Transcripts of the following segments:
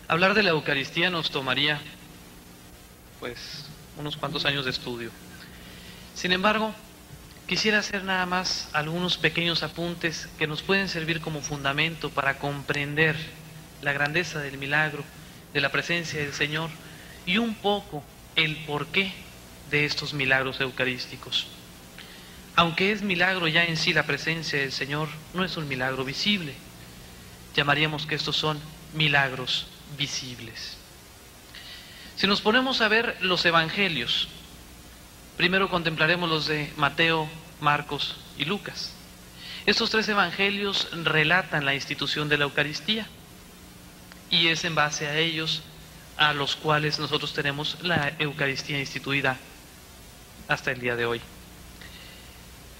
Hablar de la Eucaristía nos tomaría, pues, unos cuantos años de estudio. Sin embargo, quisiera hacer nada más algunos pequeños apuntes que nos pueden servir como fundamento para comprender la grandeza del milagro, de la presencia del Señor y un poco el porqué de estos milagros eucarísticos. Aunque es milagro ya en sí la presencia del Señor, no es un milagro visible. Llamaríamos que estos son milagros visibles. Si nos ponemos a ver los evangelios, primero contemplaremos los de Mateo, Marcos y Lucas. Estos tres evangelios relatan la institución de la Eucaristía y es en base a ellos a los cuales nosotros tenemos la Eucaristía instituida hasta el día de hoy.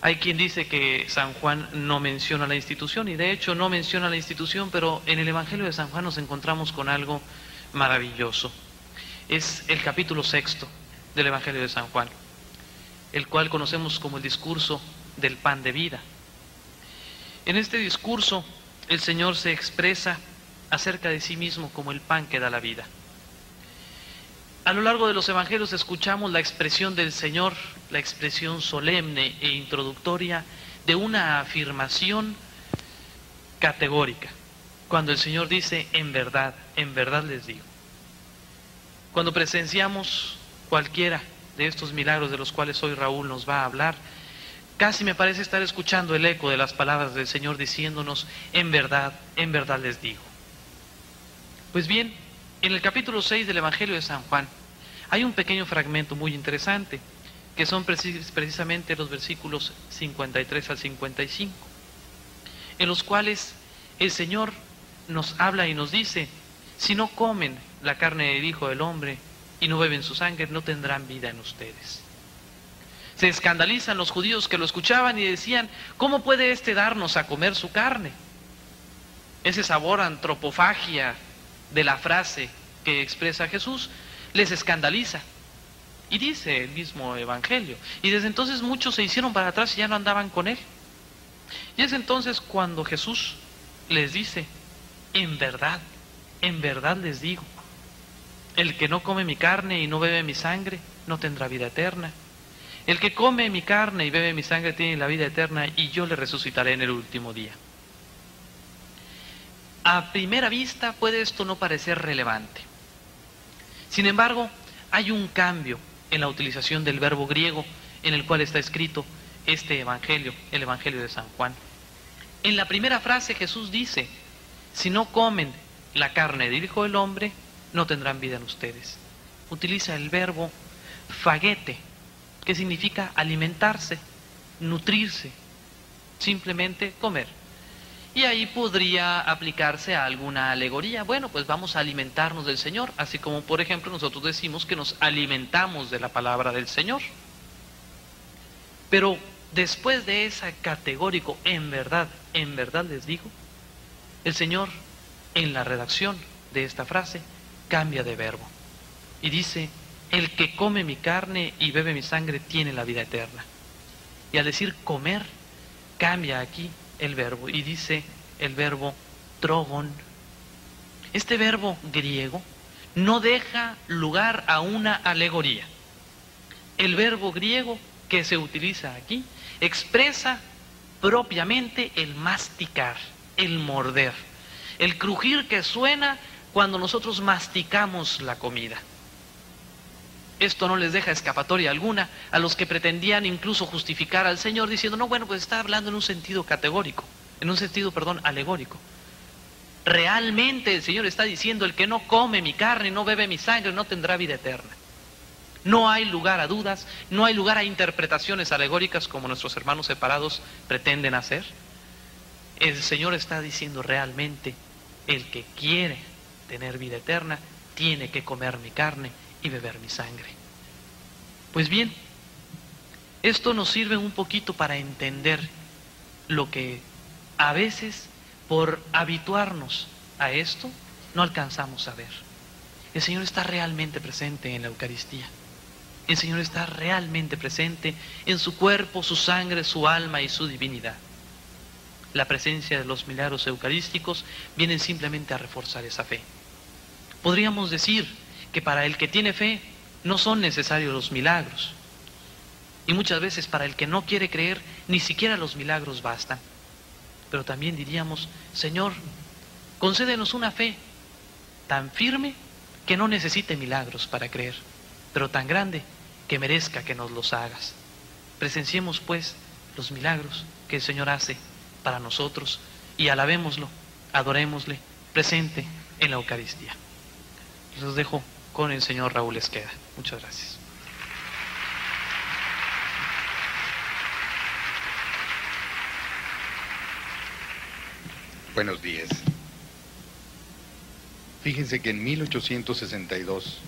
Hay quien dice que San Juan no menciona la institución, y de hecho no menciona la institución, pero en el Evangelio de San Juan nos encontramos con algo maravilloso. Es el capítulo 6 del Evangelio de San Juan, el cual conocemos como el discurso del pan de vida. En este discurso el Señor se expresa acerca de sí mismo como el pan que da la vida. A lo largo de los evangelios escuchamos la expresión del Señor, la expresión solemne e introductoria de una afirmación categórica, cuando el Señor dice, en verdad les digo. Cuando presenciamos cualquiera de estos milagros de los cuales hoy Raúl nos va a hablar, casi me parece estar escuchando el eco de las palabras del Señor diciéndonos, en verdad les digo. Pues bien, en el capítulo 6 del Evangelio de San Juan hay un pequeño fragmento muy interesante, que son precisamente los versículos 53 al 55, en los cuales el Señor nos habla y nos dice, si no comen la carne del Hijo del Hombre y no beben su sangre, no tendrán vida en ustedes. Se escandalizan los judíos que lo escuchaban y decían, ¿cómo puede éste darnos a comer su carne? Ese sabor antropofagia de la frase que expresa Jesús les escandaliza. Y dice el mismo Evangelio, y desde entonces muchos se hicieron para atrás y ya no andaban con él. Y es entonces cuando Jesús les dice, en verdad les digo, el que no come mi carne y no bebe mi sangre no tendrá vida eterna. El que come mi carne y bebe mi sangre tiene la vida eterna y yo le resucitaré en el último día. A primera vista puede esto no parecer relevante. Sin embargo, hay un cambio en la utilización del verbo griego en el cual está escrito este evangelio, el Evangelio de San Juan. En la primera frase Jesús dice, si no comen la carne del Hijo del Hombre, no tendrán vida en ustedes. Utiliza el verbo phagete, que significa alimentarse, nutrirse, simplemente comer. Y ahí podría aplicarse a alguna alegoría. Bueno, pues vamos a alimentarnos del Señor, así como por ejemplo nosotros decimos que nos alimentamos de la palabra del Señor. Pero después de ese categórico, en verdad les digo, el Señor en la redacción de esta frase cambia de verbo y dice, el que come mi carne y bebe mi sangre tiene la vida eterna. Y al decir comer, cambia aquí el verbo y dice el verbo trogon. Este verbo griego no deja lugar a una alegoría. El verbo griego que se utiliza aquí expresa propiamente el masticar, el morder, el crujir que suena cuando nosotros masticamos la comida. Esto no les deja escapatoria alguna a los que pretendían incluso justificar al Señor diciendo, no, bueno, pues está hablando en un sentido categórico, en un sentido, alegórico. Realmente el Señor está diciendo, el que no come mi carne y no bebe mi sangre no tendrá vida eterna. No hay lugar a dudas, no hay lugar a interpretaciones alegóricas como nuestros hermanos separados pretenden hacer. El Señor está diciendo realmente, el que quiere tener vida eterna tiene que comer mi carne y beber mi sangre. Pues bien, esto nos sirve un poquito para entender lo que a veces por habituarnos a esto no alcanzamos a ver. El Señor está realmente presente en la Eucaristía. El Señor está realmente presente en su cuerpo, su sangre, su alma y su divinidad. La presencia de los milagros eucarísticos vienen simplemente a reforzar esa fe. Podríamos decir que para el que tiene fe no son necesarios los milagros. Y muchas veces para el que no quiere creer, ni siquiera los milagros bastan. Pero también diríamos, Señor, concédenos una fe tan firme que no necesite milagros para creer, pero tan grande que merezca que nos los hagas. Presenciemos pues los milagros que el Señor hace para nosotros y alabémoslo, adorémosle, presente en la Eucaristía. Los dejo con el señor Raúl Esqueda. Muchas gracias. Buenos días. Fíjense que en 1862,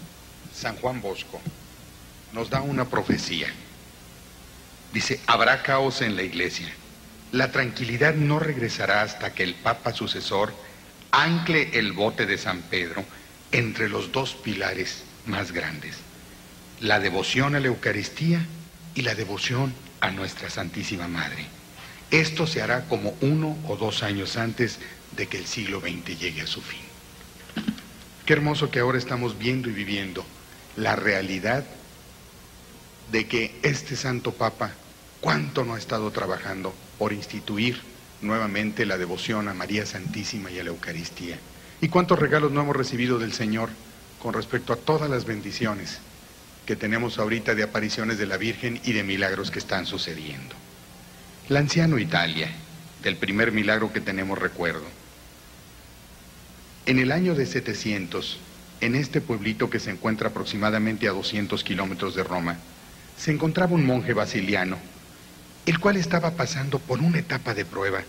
San Juan Bosco nos da una profecía. Dice, habrá caos en la iglesia. La tranquilidad no regresará hasta que el Papa sucesor ancle el bote de San Pedro entre los dos pilares más grandes, la devoción a la Eucaristía y la devoción a nuestra Santísima Madre. Esto se hará como 1 o 2 años antes de que el siglo XX llegue a su fin. Qué hermoso que ahora estamos viendo y viviendo la realidad de que este Santo Papa, cuánto no ha estado trabajando por instituir nuevamente la devoción a María Santísima y a la Eucaristía. Y cuántos regalos no hemos recibido del Señor con respecto a todas las bendiciones que tenemos ahorita de apariciones de la Virgen y de milagros que están sucediendo. La anciano Italia, del primer milagro que tenemos recuerdo. En el año de 700, en este pueblito que se encuentra aproximadamente a 200 kilómetros de Roma, se encontraba un monje basiliano, el cual estaba pasando por una etapa de prueba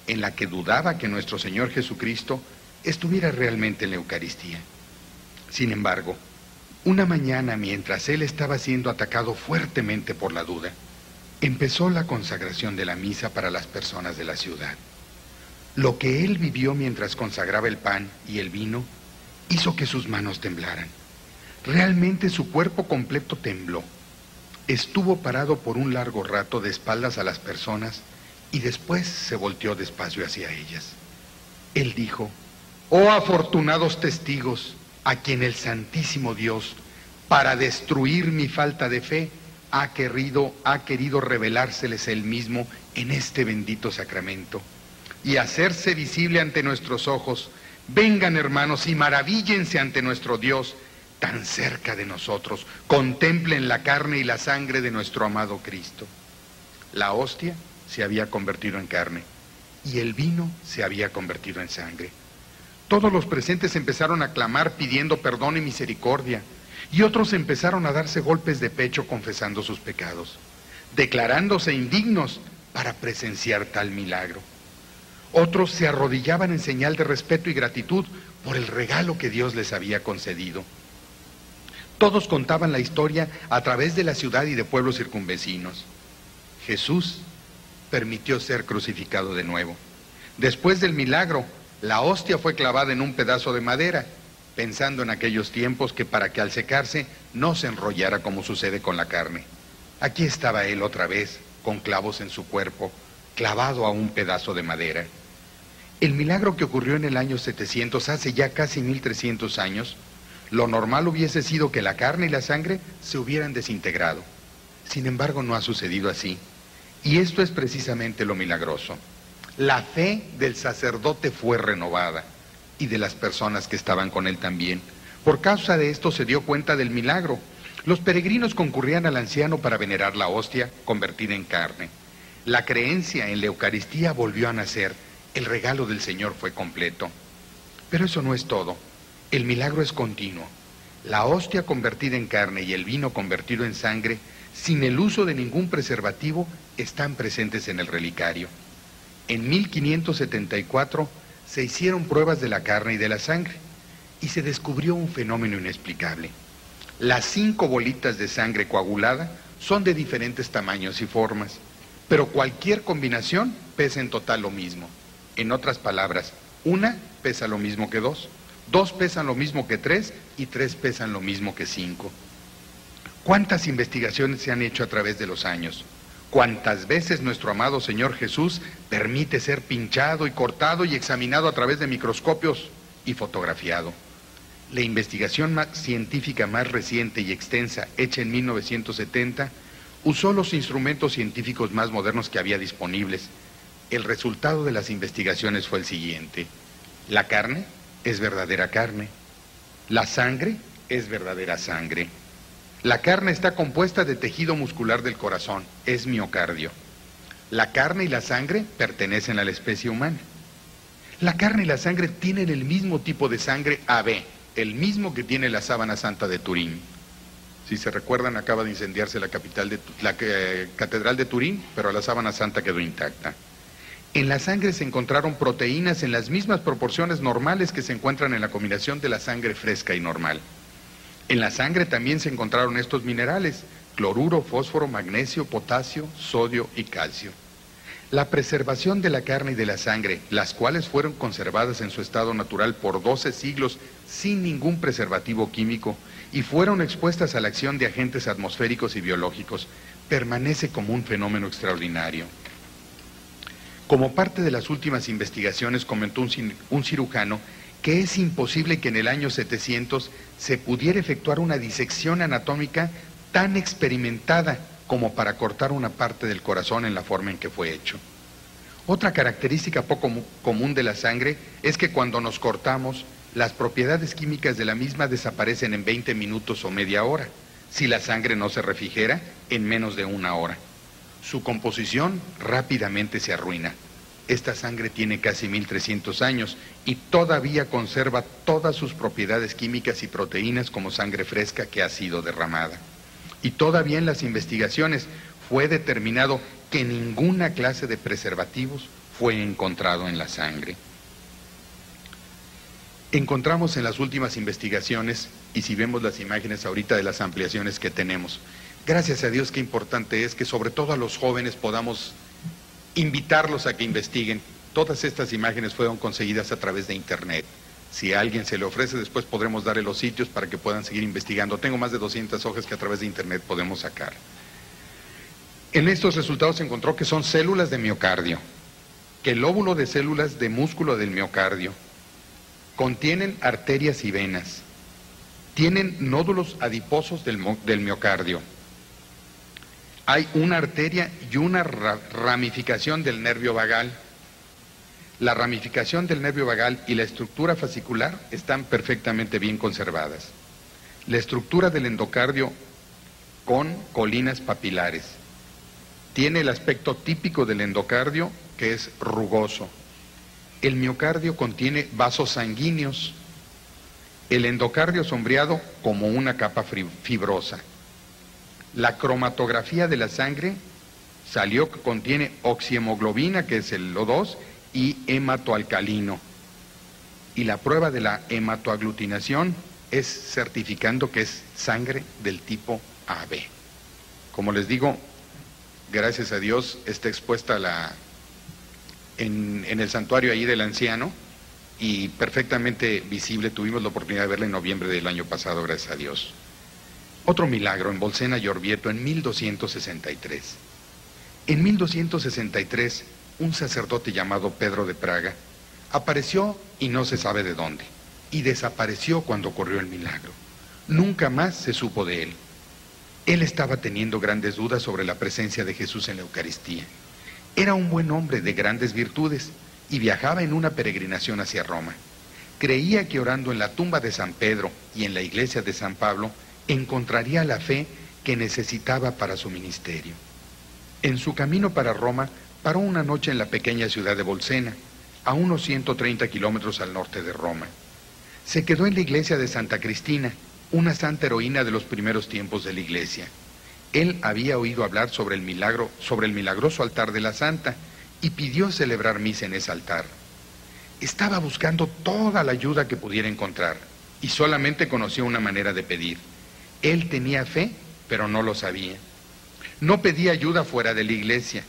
en la que dudaba que nuestro Señor Jesucristo estuviera realmente en la Eucaristía. Sin embargo, una mañana, mientras él estaba siendo atacado fuertemente por la duda, empezó la consagración de la misa para las personas de la ciudad. Lo que él vivió mientras consagraba el pan y el vino hizo que sus manos temblaran. Realmente su cuerpo completo tembló. Estuvo parado por un largo rato de espaldas a las personas y después se volteó despacio hacia ellas. Él dijo, oh afortunados testigos, a quien el Santísimo Dios, para destruir mi falta de fe, ha querido revelárseles él mismo en este bendito sacramento y hacerse visible ante nuestros ojos. Vengan, hermanos, y maravíllense ante nuestro Dios, tan cerca de nosotros. Contemplen la carne y la sangre de nuestro amado Cristo. La hostia se había convertido en carne y el vino se había convertido en sangre. Todos los presentes empezaron a clamar pidiendo perdón y misericordia, y otros empezaron a darse golpes de pecho confesando sus pecados, declarándose indignos para presenciar tal milagro. Otros se arrodillaban en señal de respeto y gratitud por el regalo que Dios les había concedido. Todos contaban la historia a través de la ciudad y de pueblos circunvecinos. Jesús permitió ser crucificado de nuevo. Después del milagro, la hostia fue clavada en un pedazo de madera, pensando en aquellos tiempos que para que al secarse no se enrollara como sucede con la carne. Aquí estaba él otra vez, con clavos en su cuerpo, clavado a un pedazo de madera. El milagro que ocurrió en el año 700, hace ya casi 1300 años, lo normal hubiese sido que la carne y la sangre se hubieran desintegrado. Sin embargo, no ha sucedido así. Y esto es precisamente lo milagroso. La fe del sacerdote fue renovada y de las personas que estaban con él también. Por causa de esto se dio cuenta del milagro. Los peregrinos concurrían al anciano para venerar la hostia convertida en carne. La creencia en la Eucaristía volvió a nacer. El regalo del Señor fue completo. Pero eso no es todo. El milagro es continuo. La hostia convertida en carne y el vino convertido en sangre, sin el uso de ningún preservativo, están presentes en el relicario. En 1574 se hicieron pruebas de la carne y de la sangre y se descubrió un fenómeno inexplicable. Las 5 bolitas de sangre coagulada son de diferentes tamaños y formas, pero cualquier combinación pesa en total lo mismo. En otras palabras, una pesa lo mismo que 2, 2 pesan lo mismo que 3 y 3 pesan lo mismo que 5. ¿Cuántas investigaciones se han hecho a través de los años? ¿Cuántas veces nuestro amado Señor Jesús permite ser pinchado y cortado y examinado a través de microscopios y fotografiado? La investigación científica más reciente y extensa, hecha en 1970, usó los instrumentos científicos más modernos que había disponibles. El resultado de las investigaciones fue el siguiente: la carne es verdadera carne, la sangre es verdadera sangre. La carne está compuesta de tejido muscular del corazón, es miocardio. La carne y la sangre pertenecen a la especie humana. La carne y la sangre tienen el mismo tipo de sangre AB, el mismo que tiene la sábana santa de Turín. Si se recuerdan, acaba de incendiarse la catedral de Turín, pero la sábana santa quedó intacta. En la sangre se encontraron proteínas en las mismas proporciones normales que se encuentran en la combinación de la sangre fresca y normal. En la sangre también se encontraron estos minerales: cloruro, fósforo, magnesio, potasio, sodio y calcio. La preservación de la carne y de la sangre, las cuales fueron conservadas en su estado natural por 12 siglos sin ningún preservativo químico y fueron expuestas a la acción de agentes atmosféricos y biológicos, permanece como un fenómeno extraordinario. Como parte de las últimas investigaciones, comentó un cirujano que es imposible que en el año 700 se pudiera efectuar una disección anatómica tan experimentada como para cortar una parte del corazón en la forma en que fue hecho. Otra característica poco común de la sangre es que cuando nos cortamos, las propiedades químicas de la misma desaparecen en 20 minutos o media hora. Si la sangre no se refrigera, en menos de una hora. Su composición rápidamente se arruina. Esta sangre tiene casi 1300 años y todavía conserva todas sus propiedades químicas y proteínas como sangre fresca que ha sido derramada. Y todavía en las investigaciones fue determinado que ninguna clase de preservativos fue encontrado en la sangre. Encontramos en las últimas investigaciones, y si vemos las imágenes ahorita de las ampliaciones que tenemos, gracias a Dios, qué importante es que sobre todo a los jóvenes podamos invitarlos a que investiguen. Todas estas imágenes fueron conseguidas a través de internet. Si a alguien se le ofrece, después podremos darle los sitios para que puedan seguir investigando. Tengo más de 200 hojas que a través de internet podemos sacar. En estos resultados se encontró que son células de miocardio, que el lóbulo de células de músculo del miocardio contienen arterias y venas, tienen nódulos adiposos del miocardio, hay una arteria y una ramificación del nervio vagal. La ramificación del nervio vagal y la estructura fascicular están perfectamente bien conservadas. La estructura del endocardio con colinas papilares. Tiene el aspecto típico del endocardio, que es rugoso. El miocardio contiene vasos sanguíneos. El endocardio sombreado como una capa fibrosa. La cromatografía de la sangre salió que contiene oxihemoglobina, que es el O2, y hematoalcalino. Y la prueba de la hematoaglutinación es certificando que es sangre del tipo AB. Como les digo, gracias a Dios está expuesta en el santuario ahí del anciano y perfectamente visible. Tuvimos la oportunidad de verla en noviembre del año pasado, gracias a Dios. Otro milagro en Bolsena y Orvieto en 1263. En 1263, un sacerdote llamado Pedro de Praga apareció y no se sabe de dónde, y desapareció cuando ocurrió el milagro. Nunca más se supo de él. Él estaba teniendo grandes dudas sobre la presencia de Jesús en la Eucaristía. Era un buen hombre de grandes virtudes y viajaba en una peregrinación hacia Roma. Creía que orando en la tumba de San Pedro y en la iglesia de San Pablo encontraría la fe que necesitaba para su ministerio. En su camino para Roma, paró una noche en la pequeña ciudad de Bolsena, a unos 130 kilómetros al norte de Roma. Se quedó en la iglesia de Santa Cristina, una santa heroína de los primeros tiempos de la iglesia. Él había oído hablar sobre el milagroso altar de la santa y pidió celebrar misa en ese altar. Estaba buscando toda la ayuda que pudiera encontrar y solamente conocía una manera de pedir. Él tenía fe, pero no lo sabía. No pedía ayuda fuera de la iglesia.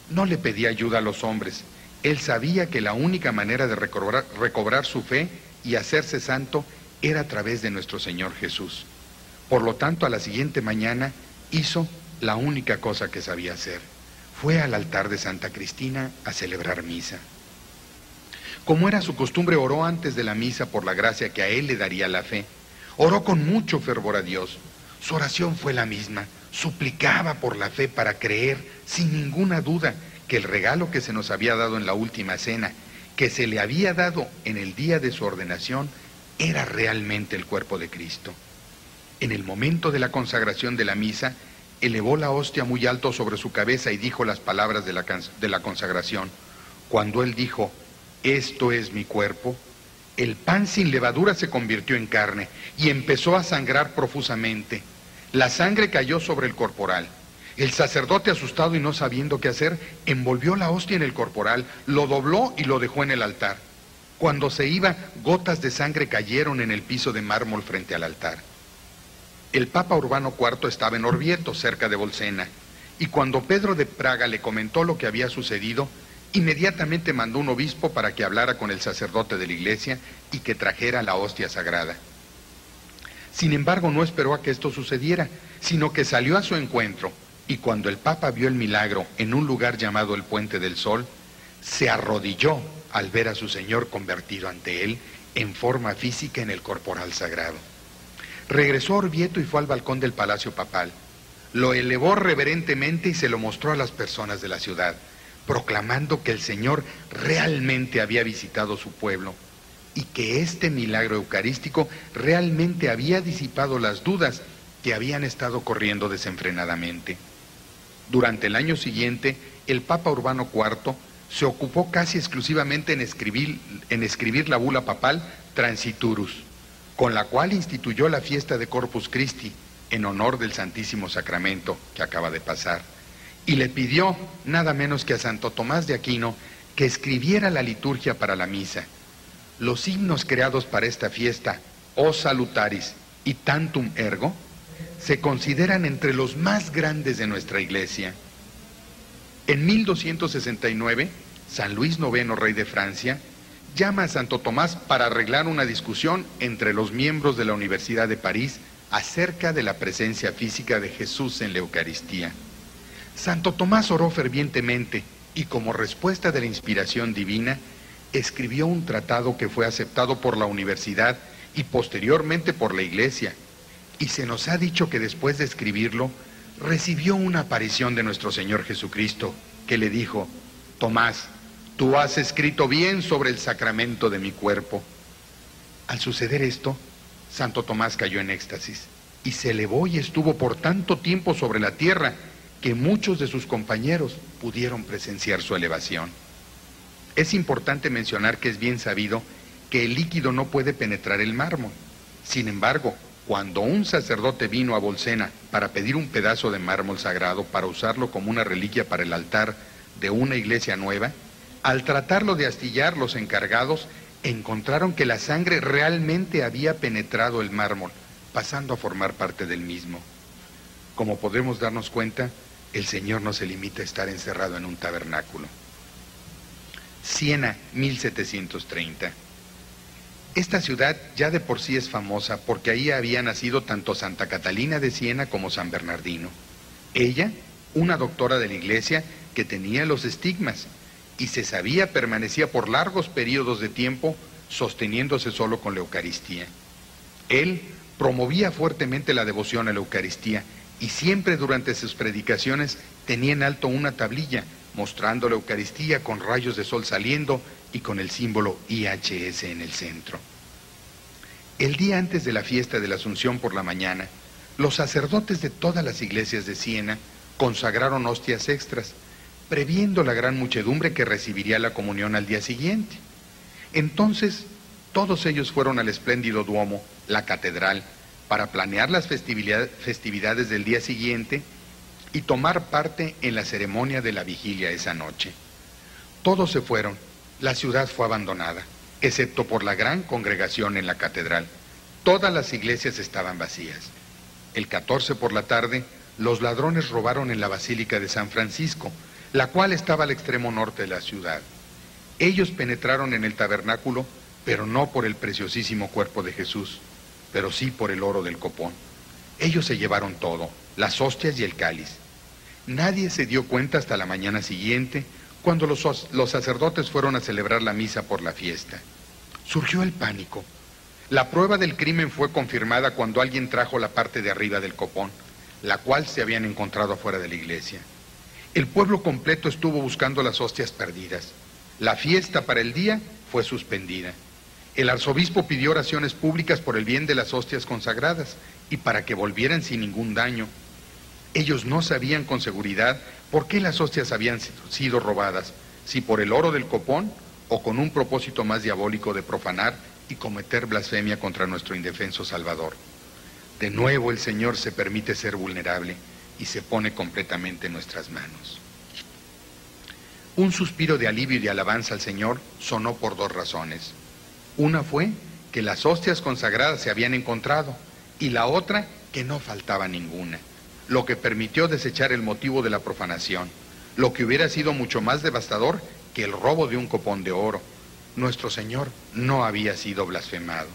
No le pedía ayuda a los hombres. Él sabía que la única manera de recobrar su fe y hacerse santo era a través de nuestro Señor Jesús. Por lo tanto, a la siguiente mañana hizo la única cosa que sabía hacer. Fue al altar de Santa Cristina a celebrar misa. Como era su costumbre, oró antes de la misa por la gracia que a él le daría la fe. Oró con mucho fervor a Dios. Su oración fue la misma. Suplicaba por la fe para creer, sin ninguna duda, que el regalo que se nos había dado en la última cena, que se le había dado en el día de su ordenación, era realmente el cuerpo de Cristo. En el momento de la consagración de la misa, elevó la hostia muy alto sobre su cabeza y dijo las palabras de la consagración. Cuando él dijo, esto es mi cuerpo, el pan sin levadura se convirtió en carne y empezó a sangrar profusamente. La sangre cayó sobre el corporal. El sacerdote, asustado y no sabiendo qué hacer, envolvió la hostia en el corporal, lo dobló y lo dejó en el altar. Cuando se iba, gotas de sangre cayeron en el piso de mármol frente al altar. El Papa Urbano IV estaba en Orvieto, cerca de Bolsena, y cuando Pedro de Praga le comentó lo que había sucedido, inmediatamente mandó un obispo para que hablara con el sacerdote de la iglesia y que trajera la hostia sagrada. Sin embargo, no esperó a que esto sucediera, sino que salió a su encuentro, y cuando el Papa vio el milagro en un lugar llamado el Puente del Sol, se arrodilló al ver a su Señor convertido ante él en forma física en el corporal sagrado. Regresó a Orvieto y fue al balcón del Palacio Papal. Lo elevó reverentemente y se lo mostró a las personas de la ciudad, proclamando que el Señor realmente había visitado su pueblo y que este milagro eucarístico realmente había disipado las dudas que habían estado corriendo desenfrenadamente. Durante el año siguiente, el Papa Urbano IV se ocupó casi exclusivamente en escribir la bula papal Transiturus, con la cual instituyó la fiesta de Corpus Christi en honor del Santísimo Sacramento que acaba de pasar, y le pidió nada menos que a Santo Tomás de Aquino que escribiera la liturgia para la misa. Los himnos creados para esta fiesta, O Salutaris y Tantum Ergo, se consideran entre los más grandes de nuestra Iglesia. En 1269, San Luis IX, rey de Francia, llama a Santo Tomás para arreglar una discusión entre los miembros de la Universidad de París acerca de la presencia física de Jesús en la Eucaristía. Santo Tomás oró fervientemente y, como respuesta de la inspiración divina, escribió un tratado que fue aceptado por la universidad y posteriormente por la Iglesia, y se nos ha dicho que después de escribirlo, recibió una aparición de nuestro Señor Jesucristo, que le dijo, Tomás, tú has escrito bien sobre el sacramento de mi cuerpo. Al suceder esto, Santo Tomás cayó en éxtasis, y se elevó y estuvo por tanto tiempo sobre la tierra, que muchos de sus compañeros pudieron presenciar su elevación. Es importante mencionar que es bien sabido que el líquido no puede penetrar el mármol. Sin embargo, cuando un sacerdote vino a Bolsena para pedir un pedazo de mármol sagrado para usarlo como una reliquia para el altar de una iglesia nueva, al tratarlo de astillar, los encargados encontraron que la sangre realmente había penetrado el mármol, pasando a formar parte del mismo. Como podemos darnos cuenta, el Señor no se limita a estar encerrado en un tabernáculo. Siena, 1730. Esta ciudad ya de por sí es famosa porque ahí había nacido tanto Santa Catalina de Siena como San Bernardino. Ella, una doctora de la iglesia que tenía los estigmas y se sabía permanecía por largos periodos de tiempo sosteniéndose solo con la Eucaristía. Él promovía fuertemente la devoción a la Eucaristía y siempre durante sus predicaciones tenía en alto una tablilla mostrando la Eucaristía con rayos de sol saliendo y con el símbolo IHS en el centro. El día antes de la fiesta de la Asunción por la mañana, los sacerdotes de todas las iglesias de Siena consagraron hostias extras, previendo la gran muchedumbre que recibiría la comunión al día siguiente. Entonces, todos ellos fueron al espléndido Duomo, la catedral, para planear las festividades del día siguiente y tomar parte en la ceremonia de la vigilia esa noche. Todos se fueron, la ciudad fue abandonada, excepto por la gran congregación en la catedral. Todas las iglesias estaban vacías. El 14 por la tarde, los ladrones robaron en la Basílica de San Francisco, la cual estaba al extremo norte de la ciudad. Ellos penetraron en el tabernáculo, pero no por el preciosísimo cuerpo de Jesús, pero sí por el oro del copón. Ellos se llevaron todo, las hostias y el cáliz. Nadie se dio cuenta hasta la mañana siguiente, Cuando los sacerdotes fueron a celebrar la misa por la fiesta, surgió el pánico. La prueba del crimen fue confirmada cuando alguien trajo la parte de arriba del copón, la cual se habían encontrado afuera de la iglesia. El pueblo completo estuvo buscando las hostias perdidas. La fiesta para el día fue suspendida. El arzobispo pidió oraciones públicas por el bien de las hostias consagradas y para que volvieran sin ningún daño. Ellos no sabían con seguridad por qué las hostias habían sido robadas, si por el oro del copón o con un propósito más diabólico de profanar y cometer blasfemia contra nuestro indefenso Salvador. De nuevo el Señor se permite ser vulnerable y se pone completamente en nuestras manos. Un suspiro de alivio y de alabanza al Señor sonó por dos razones. Una fue que las hostias consagradas se habían encontrado y la otra que no faltaba ninguna, lo que permitió desechar el motivo de la profanación, lo que hubiera sido mucho más devastador que el robo de un copón de oro. Nuestro Señor no había sido blasfemado.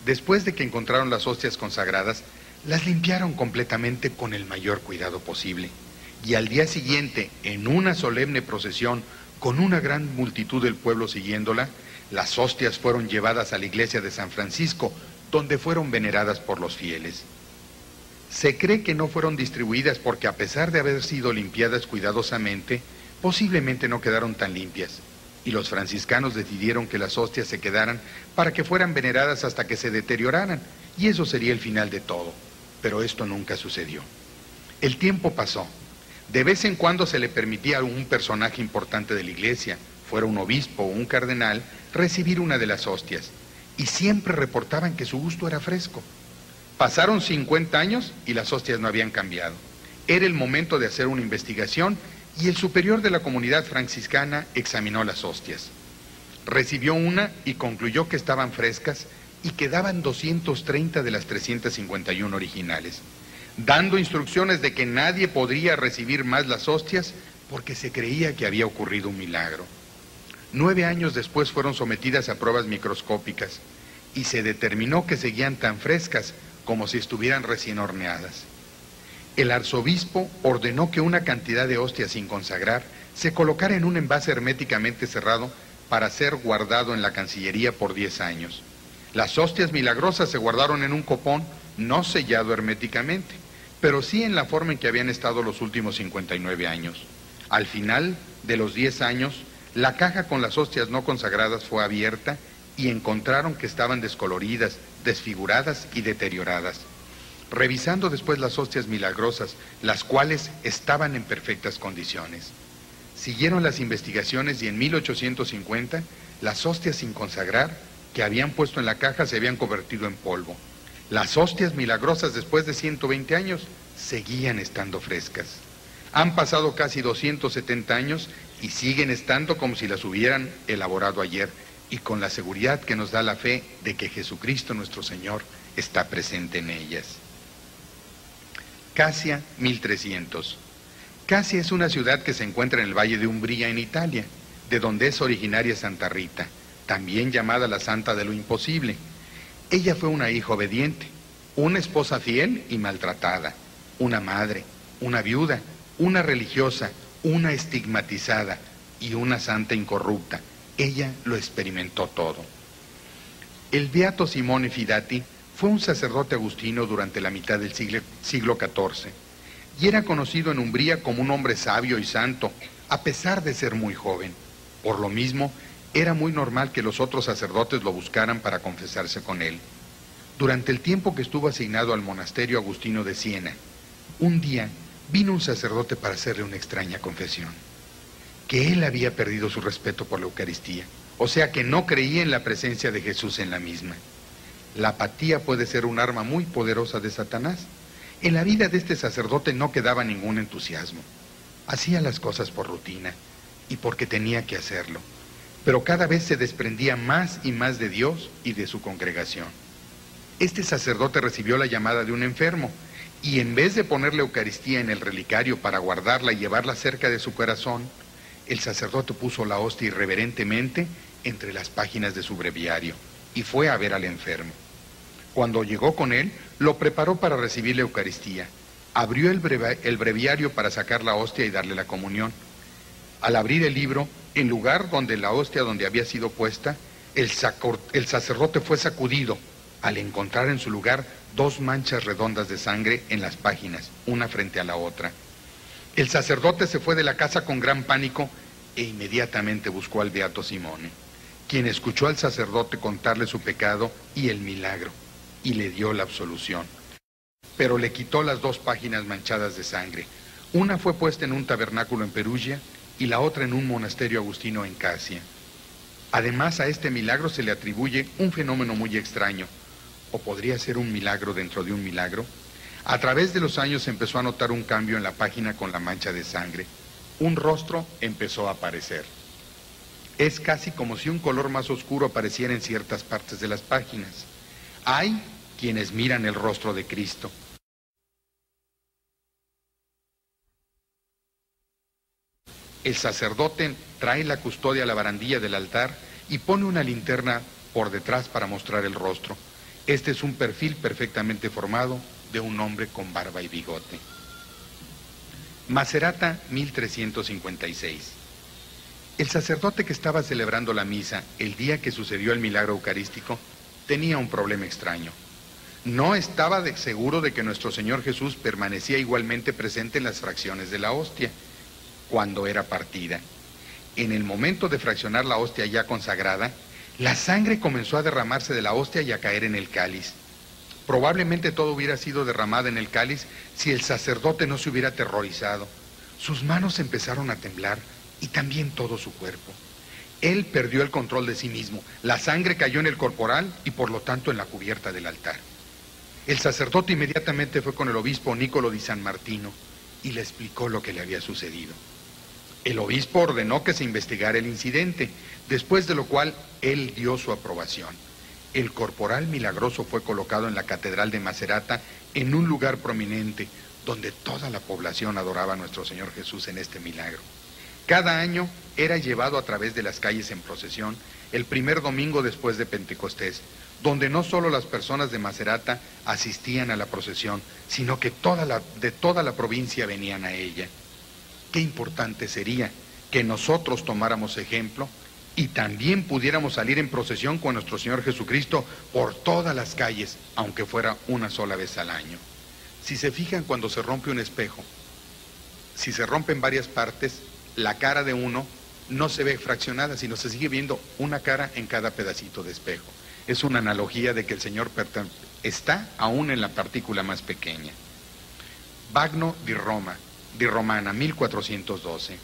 Después de que encontraron las hostias consagradas, las limpiaron completamente con el mayor cuidado posible, y al día siguiente, en una solemne procesión, con una gran multitud del pueblo siguiéndola, las hostias fueron llevadas a la iglesia de San Francisco, donde fueron veneradas por los fieles. Se cree que no fueron distribuidas porque, a pesar de haber sido limpiadas cuidadosamente, posiblemente no quedaron tan limpias, y los franciscanos decidieron que las hostias se quedaran para que fueran veneradas hasta que se deterioraran, y eso sería el final de todo. Pero esto nunca sucedió. El tiempo pasó. De vez en cuando se le permitía a un personaje importante de la iglesia, fuera un obispo o un cardenal, recibir una de las hostias, y siempre reportaban que su gusto era fresco. Pasaron 50 años y las hostias no habían cambiado. Era el momento de hacer una investigación y el superior de la comunidad franciscana examinó las hostias. Recibió una y concluyó que estaban frescas y quedaban 230 de las 351 originales, dando instrucciones de que nadie podría recibir más las hostias porque se creía que había ocurrido un milagro. 9 años después fueron sometidas a pruebas microscópicas y se determinó que seguían tan frescas como si estuvieran recién horneadas. El arzobispo ordenó que una cantidad de hostias sin consagrar se colocara en un envase herméticamente cerrado para ser guardado en la Cancillería por 10 años. Las hostias milagrosas se guardaron en un copón no sellado herméticamente, pero sí en la forma en que habían estado los últimos 59 años. Al final de los 10 años, la caja con las hostias no consagradas fue abierta y encontraron que estaban descoloridas, desfiguradas y deterioradas. Revisando después las hostias milagrosas, las cuales estaban en perfectas condiciones. Siguieron las investigaciones y en 1850 las hostias sin consagrar que habían puesto en la caja se habían convertido en polvo. Las hostias milagrosas después de 120 años seguían estando frescas. Han pasado casi 270 años y siguen estando como si las hubieran elaborado ayer, y con la seguridad que nos da la fe de que Jesucristo nuestro Señor está presente en ellas. Casia, 1300. Casia es una ciudad que se encuentra en el Valle de Umbría, en Italia, de donde es originaria Santa Rita, también llamada la Santa de lo Imposible. Ella fue una hija obediente, una esposa fiel y maltratada, una madre, una viuda, una religiosa, una estigmatizada y una santa incorrupta. Ella lo experimentó todo. El beato Simone Fidati fue un sacerdote agustino durante la mitad del siglo XIV y era conocido en Umbría como un hombre sabio y santo, a pesar de ser muy joven. Por lo mismo, era muy normal que los otros sacerdotes lo buscaran para confesarse con él. Durante el tiempo que estuvo asignado al monasterio agustino de Siena, un día vino un sacerdote para hacerle una extraña confesión: que él había perdido su respeto por la Eucaristía, o sea que no creía en la presencia de Jesús en la misma. La apatía puede ser un arma muy poderosa de Satanás. En la vida de este sacerdote no quedaba ningún entusiasmo. Hacía las cosas por rutina y porque tenía que hacerlo, pero cada vez se desprendía más y más de Dios y de su congregación. Este sacerdote recibió la llamada de un enfermo y en vez de ponerle Eucaristía en el relicario para guardarla y llevarla cerca de su corazón, el sacerdote puso la hostia irreverentemente entre las páginas de su breviario y fue a ver al enfermo. Cuando llegó con él, lo preparó para recibir la Eucaristía. Abrió el breviario para sacar la hostia y darle la comunión. Al abrir el libro, en lugar donde la hostia donde había sido puesta, el sacerdote fue sacudido al encontrar en su lugar 2 manchas redondas de sangre en las páginas, una frente a la otra. El sacerdote se fue de la casa con gran pánico e inmediatamente buscó al beato Simone, quien escuchó al sacerdote contarle su pecado y el milagro, y le dio la absolución. Pero le quitó las 2 páginas manchadas de sangre. Una fue puesta en un tabernáculo en Perugia y la otra en un monasterio agustino en Casia. Además, a este milagro se le atribuye un fenómeno muy extraño, o podría ser un milagro dentro de un milagro. A través de los años se empezó a notar un cambio en la página con la mancha de sangre. Un rostro empezó a aparecer. Es casi como si un color más oscuro apareciera en ciertas partes de las páginas. Hay quienes miran el rostro de Cristo. El sacerdote trae la custodia a la barandilla del altar y pone una linterna por detrás para mostrar el rostro. Este es un perfil perfectamente formado de un hombre con barba y bigote. Macerata, 1356. El sacerdote que estaba celebrando la misa el día que sucedió el milagro eucarístico tenía un problema extraño. No estaba seguro de que nuestro Señor Jesús permanecía igualmente presente en las fracciones de la hostia cuando era partida. En el momento de fraccionar la hostia ya consagrada, la sangre comenzó a derramarse de la hostia y a caer en el cáliz. Probablemente todo hubiera sido derramado en el cáliz si el sacerdote no se hubiera aterrorizado. Sus manos empezaron a temblar y también todo su cuerpo. Él perdió el control de sí mismo. La sangre cayó en el corporal y por lo tanto en la cubierta del altar. El sacerdote inmediatamente fue con el obispo Nicolo di San Martino y le explicó lo que le había sucedido. El obispo ordenó que se investigara el incidente, después de lo cual él dio su aprobación. El corporal milagroso fue colocado en la catedral de Macerata, en un lugar prominente, donde toda la población adoraba a nuestro Señor Jesús en este milagro. Cada año era llevado a través de las calles en procesión, el primer domingo después de Pentecostés, donde no solo las personas de Macerata asistían a la procesión, sino que de toda la provincia venían a ella. Qué importante sería que nosotros tomáramos ejemplo y también pudiéramos salir en procesión con nuestro Señor Jesucristo por todas las calles, aunque fuera una sola vez al año. Si se fijan, cuando se rompe un espejo, si se rompe en varias partes, la cara de uno no se ve fraccionada, sino se sigue viendo una cara en cada pedacito de espejo. Es una analogía de que el Señor está aún en la partícula más pequeña. Bagno di Romana, 1412.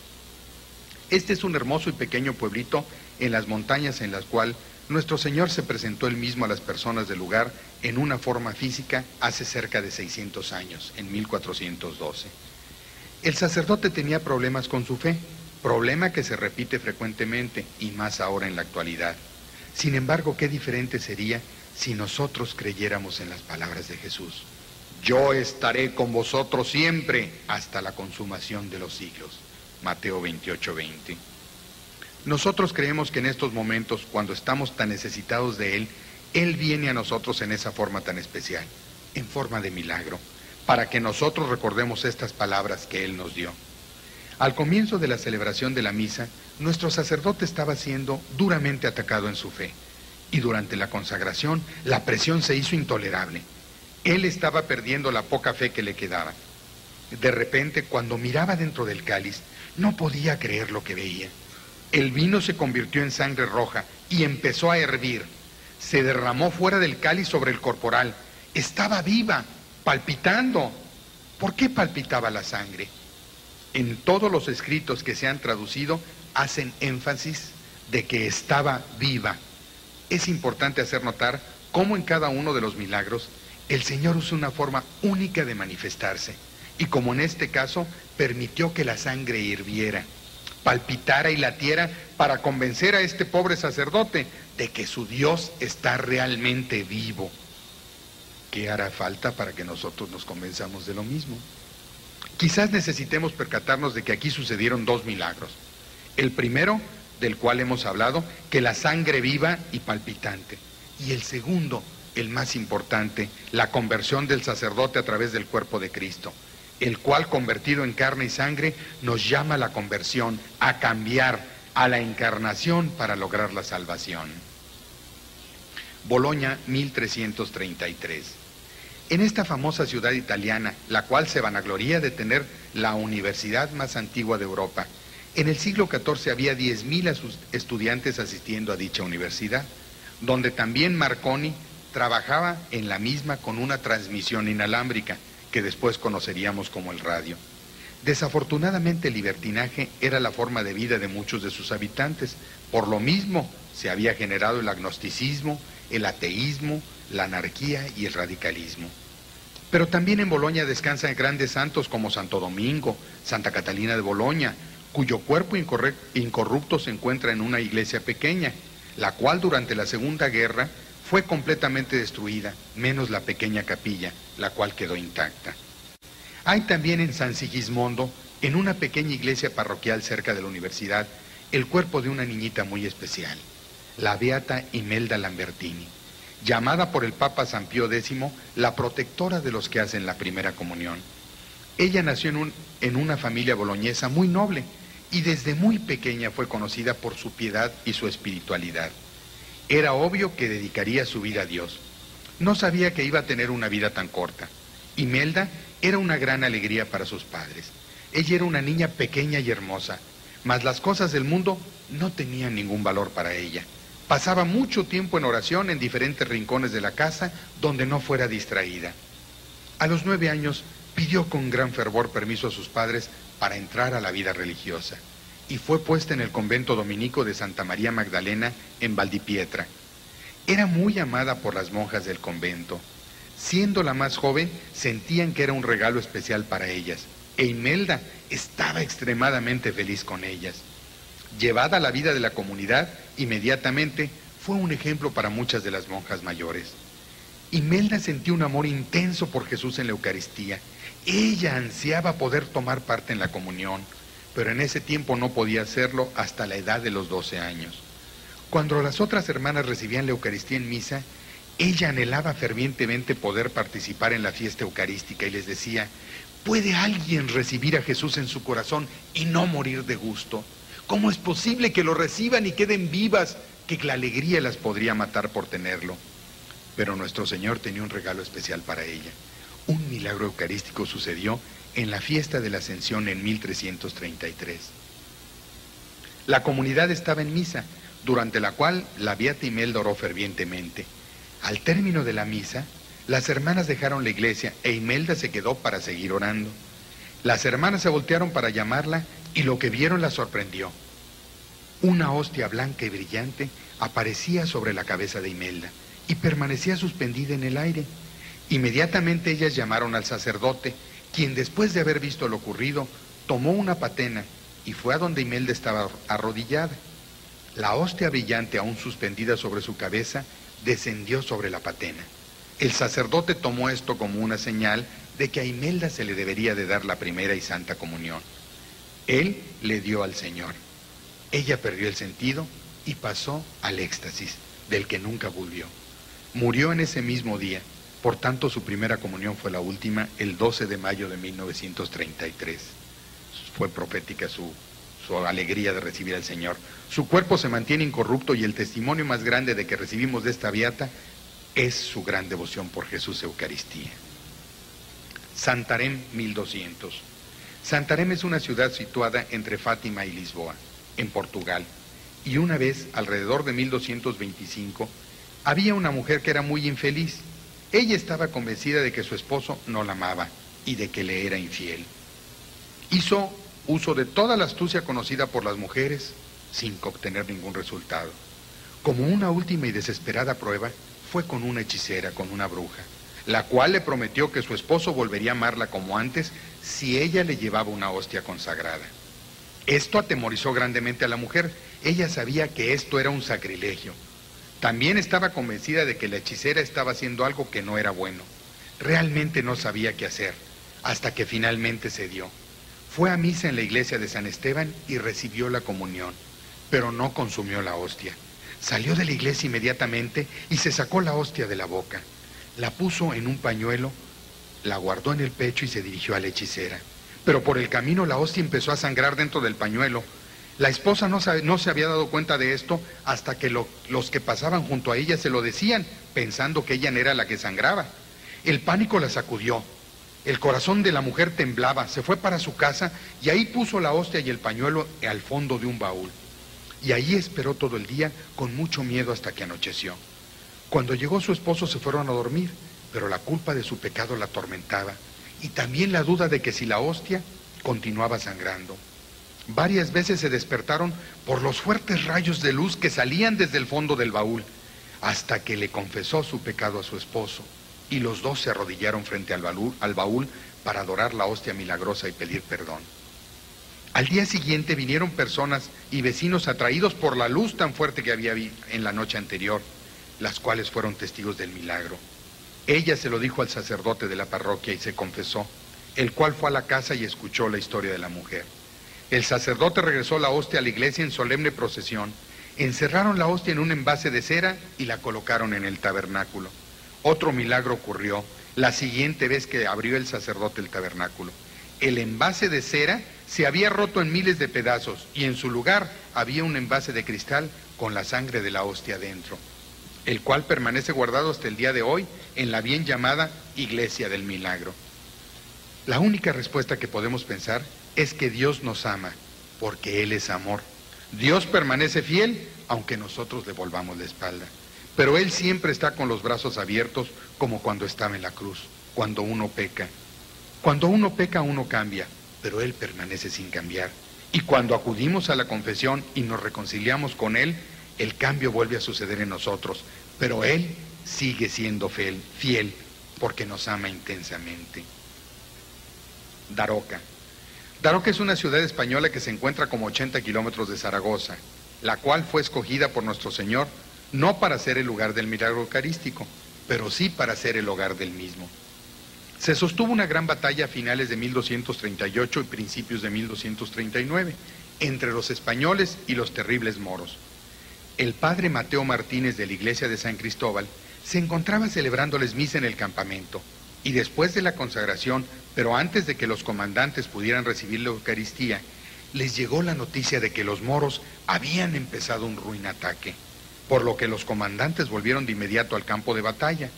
Este es un hermoso y pequeño pueblito en las montañas en las cuales nuestro Señor se presentó él mismo a las personas del lugar en una forma física hace cerca de 600 años, en 1412. El sacerdote tenía problemas con su fe, problema que se repite frecuentemente y más ahora en la actualidad. Sin embargo, qué diferente sería si nosotros creyéramos en las palabras de Jesús. Yo estaré con vosotros siempre hasta la consumación de los siglos. Mateo 28:20. Nosotros creemos que en estos momentos, cuando estamos tan necesitados de Él, Él viene a nosotros en esa forma tan especial, en forma de milagro, para que nosotros recordemos estas palabras que Él nos dio. Al comienzo de la celebración de la misa, nuestro sacerdote estaba siendo duramente atacado en su fe, y durante la consagración la presión se hizo intolerable. Él estaba perdiendo la poca fe que le quedaba. De repente, cuando miraba dentro del cáliz, no podía creer lo que veía. El vino se convirtió en sangre roja y empezó a hervir. Se derramó fuera del cáliz sobre el corporal. Estaba viva, palpitando. ¿Por qué palpitaba la sangre? En todos los escritos que se han traducido hacen énfasis de que estaba viva. Es importante hacer notar cómo en cada uno de los milagros el Señor usa una forma única de manifestarse, y como en este caso permitió que la sangre hirviera, palpitara y latiera para convencer a este pobre sacerdote de que su Dios está realmente vivo. ¿Qué hará falta para que nosotros nos convenzamos de lo mismo? Quizás necesitemos percatarnos de que aquí sucedieron 2 milagros. El primero, del cual hemos hablado, que la sangre viva y palpitante. Y el segundo, el más importante, la conversión del sacerdote a través del cuerpo de Cristo. el cual, convertido en carne y sangre, nos llama a la conversión, a cambiar, a la encarnación para lograr la salvación. Boloña, 1333. En esta famosa ciudad italiana, la cual se vanagloría de tener la universidad más antigua de Europa, en el siglo XIV había 10.000 estudiantes asistiendo a dicha universidad, donde también Marconi trabajaba en la misma con una transmisión inalámbrica, que después conoceríamos como el radio. Desafortunadamente el libertinaje era la forma de vida de muchos de sus habitantes, por lo mismo se había generado el agnosticismo, el ateísmo, la anarquía y el radicalismo. Pero también en Boloña descansan grandes santos como Santo Domingo, Santa Catalina de Boloña, cuyo cuerpo incorrupto se encuentra en una iglesia pequeña, la cual durante la Segunda Guerra fue completamente destruida, menos la pequeña capilla, la cual quedó intacta. Hay también en San Sigismondo, en una pequeña iglesia parroquial cerca de la universidad, el cuerpo de una niñita muy especial, la beata Imelda Lambertini, llamada por el Papa San Pío X la protectora de los que hacen la primera comunión. Ella nació en una familia boloñesa muy noble y desde muy pequeña fue conocida por su piedad y su espiritualidad. Era obvio que dedicaría su vida a Dios. No sabía que iba a tener una vida tan corta. Imelda era una gran alegría para sus padres. Ella era una niña pequeña y hermosa, mas las cosas del mundo no tenían ningún valor para ella. Pasaba mucho tiempo en oración en diferentes rincones de la casa donde no fuera distraída. A los 9 años pidió con gran fervor permiso a sus padres para entrar a la vida religiosa y fue puesta en el convento dominico de Santa María Magdalena en Valdipietra. Era muy amada por las monjas del convento. Siendo la más joven, sentían que era un regalo especial para ellas, e Imelda estaba extremadamente feliz con ellas. Llevada a la vida de la comunidad, inmediatamente fue un ejemplo para muchas de las monjas mayores. Imelda sentía un amor intenso por Jesús en la Eucaristía. Ella ansiaba poder tomar parte en la comunión, pero en ese tiempo no podía hacerlo hasta la edad de los 12 años. Cuando las otras hermanas recibían la Eucaristía en misa, ella anhelaba fervientemente poder participar en la fiesta eucarística y les decía: ¿puede alguien recibir a Jesús en su corazón y no morir de gusto? ¿Cómo es posible que lo reciban y queden vivas, que la alegría las podría matar por tenerlo? Pero nuestro Señor tenía un regalo especial para ella. Un milagro eucarístico sucedió en la fiesta de la Ascensión en 1333. La comunidad estaba en misa, durante la cual la beata Imelda oró fervientemente. Al término de la misa, las hermanas dejaron la iglesia e Imelda se quedó para seguir orando. Las hermanas se voltearon para llamarla y lo que vieron la sorprendió. Una hostia blanca y brillante aparecía sobre la cabeza de Imelda y permanecía suspendida en el aire. Inmediatamente ellas llamaron al sacerdote, quien después de haber visto lo ocurrido, tomó una patena y fue a donde Imelda estaba arrodillada. La hostia brillante, aún suspendida sobre su cabeza, descendió sobre la patena. El sacerdote tomó esto como una señal de que a Imelda se le debería de dar la primera y santa comunión. Él le dio al Señor. Ella perdió el sentido y pasó al éxtasis, del que nunca volvió. Murió en ese mismo día, por tanto su primera comunión fue la última, el 12 de mayo de 1933. Fue profética su alegría de recibir al Señor. Su cuerpo se mantiene incorrupto y el testimonio más grande de que recibimos de esta beata es su gran devoción por Jesús Eucaristía. Santarém, 1200. Santarém es una ciudad situada entre Fátima y Lisboa, en Portugal, y una vez, alrededor de 1225, había una mujer que era muy infeliz. Ella estaba convencida de que su esposo no la amaba y de que le era infiel. Hizo uso de toda la astucia conocida por las mujeres sin obtener ningún resultado. Como una última y desesperada prueba, fue con una hechicera, con una bruja, la cual le prometió que su esposo volvería a amarla como antes si ella le llevaba una hostia consagrada. Esto atemorizó grandemente a la mujer. Ella sabía que esto era un sacrilegio. También estaba convencida de que la hechicera estaba haciendo algo que no era bueno. Realmente no sabía qué hacer, hasta que finalmente cedió. Fue a misa en la iglesia de San Esteban y recibió la comunión, pero no consumió la hostia. Salió de la iglesia inmediatamente y se sacó la hostia de la boca. La puso en un pañuelo La guardó en el pecho y se dirigió a la hechicera. Pero por el camino la hostia empezó a sangrar dentro del pañuelo. La esposa no se había dado cuenta de esto hasta que los que pasaban junto a ella se lo decían, pensando que ella era la que sangraba. El pánico la sacudió. El corazón de la mujer temblaba, se fue para su casa y ahí puso la hostia y el pañuelo al fondo de un baúl. Y ahí esperó todo el día con mucho miedo hasta que anocheció. Cuando llegó su esposo se fueron a dormir, pero la culpa de su pecado la atormentaba y también la duda de que si la hostia continuaba sangrando. Varias veces se despertaron por los fuertes rayos de luz que salían desde el fondo del baúl, hasta que le confesó su pecado a su esposo, y los dos se arrodillaron frente al baúl para adorar la hostia milagrosa y pedir perdón. Al día siguiente vinieron personas y vecinos atraídos por la luz tan fuerte que había en la noche anterior, las cuales fueron testigos del milagro. Ella se lo dijo al sacerdote de la parroquia y se confesó, el cual fue a la casa y escuchó la historia de la mujer. El sacerdote regresó la hostia a la iglesia en solemne procesión. Encerraron la hostia en un envase de cera y la colocaron en el tabernáculo. Otro milagro ocurrió la siguiente vez que abrió el sacerdote el tabernáculo. El envase de cera se había roto en miles de pedazos y en su lugar había un envase de cristal con la sangre de la hostia dentro, el cual permanece guardado hasta el día de hoy en la bien llamada Iglesia del Milagro. La única respuesta que podemos pensar es que Dios nos ama, porque Él es amor. Dios permanece fiel, aunque nosotros le volvamos la espalda. Pero Él siempre está con los brazos abiertos, como cuando estaba en la cruz, cuando uno peca. Cuando uno peca, uno cambia, pero Él permanece sin cambiar. Y cuando acudimos a la confesión y nos reconciliamos con Él, el cambio vuelve a suceder en nosotros, pero Él sigue siendo fiel, porque nos ama intensamente. Daroca. Daroca es una ciudad española que se encuentra como 80 kilómetros de Zaragoza, la cual fue escogida por nuestro Señor no para ser el lugar del milagro eucarístico, pero sí para ser el hogar del mismo. Se sostuvo una gran batalla a finales de 1238 y principios de 1239 entre los españoles y los terribles moros. El padre Mateo Martínez de la iglesia de San Cristóbal se encontraba celebrándoles misa en el campamento y después de la consagración, pero antes de que los comandantes pudieran recibir la Eucaristía, les llegó la noticia de que los moros habían empezado un ruin ataque, por lo que los comandantes volvieron de inmediato al campo de batalla.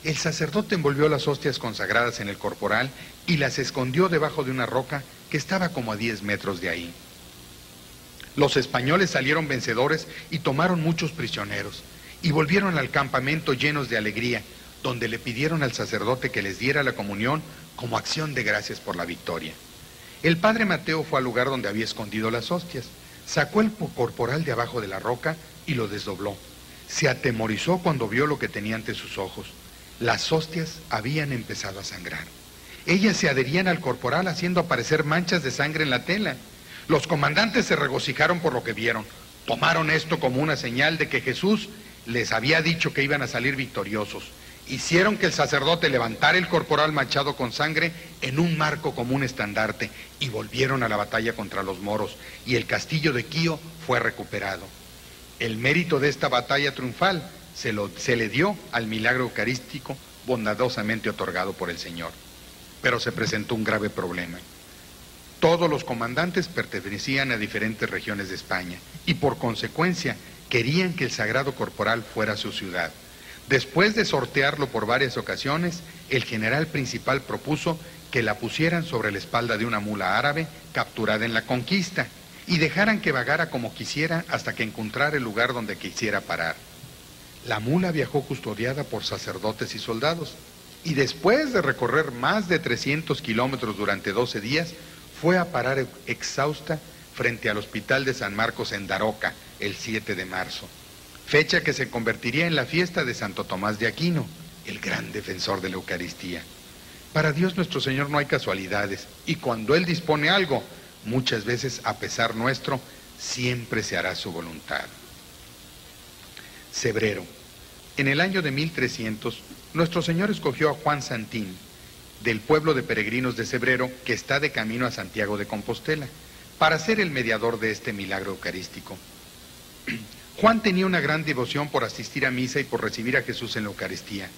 El sacerdote envolvió las hostias consagradas en el corporal y las escondió debajo de una roca que estaba como a 10 metros de ahí. Los españoles salieron vencedores y tomaron muchos prisioneros, y volvieron al campamento llenos de alegría, donde le pidieron al sacerdote que les diera la comunión como acción de gracias por la victoria. El padre Mateo fue al lugar donde había escondido las hostias, sacó el corporal de abajo de la roca y lo desdobló. Se atemorizó cuando vio lo que tenía ante sus ojos. Las hostias habían empezado a sangrar. Ellas se adherían al corporal haciendo aparecer manchas de sangre en la tela. Los comandantes se regocijaron por lo que vieron. Tomaron esto como una señal de que Jesús les había dicho que iban a salir victoriosos. Hicieron que el sacerdote levantara el corporal manchado con sangre en un marco como un estandarte y volvieron a la batalla contra los moros y el castillo de Quío fue recuperado. El mérito de esta batalla triunfal se le dio al milagro eucarístico bondadosamente otorgado por el Señor. Pero se presentó un grave problema. Todos los comandantes pertenecían a diferentes regiones de España y por consecuencia querían que el sagrado corporal fuera a su ciudad. Después de sortearlo por varias ocasiones, el general principal propuso que la pusieran sobre la espalda de una mula árabe capturada en la conquista y dejaran que vagara como quisiera hasta que encontrara el lugar donde quisiera parar. La mula viajó custodiada por sacerdotes y soldados y después de recorrer más de 300 kilómetros durante 12 días, fue a parar exhausta frente al hospital de San Marcos en Daroca el 7 de marzo. Fecha que se convertiría en la fiesta de Santo Tomás de Aquino, el gran defensor de la Eucaristía. Para Dios nuestro Señor no hay casualidades, y cuando Él dispone algo, muchas veces a pesar nuestro, siempre se hará su voluntad. Cebrero. En el año de 1300, nuestro Señor escogió a Juan Santín, del pueblo de peregrinos de Cebrero, que está de camino a Santiago de Compostela, para ser el mediador de este milagro eucarístico. Juan tenía una gran devoción por asistir a misa y por recibir a Jesús en la Eucaristía.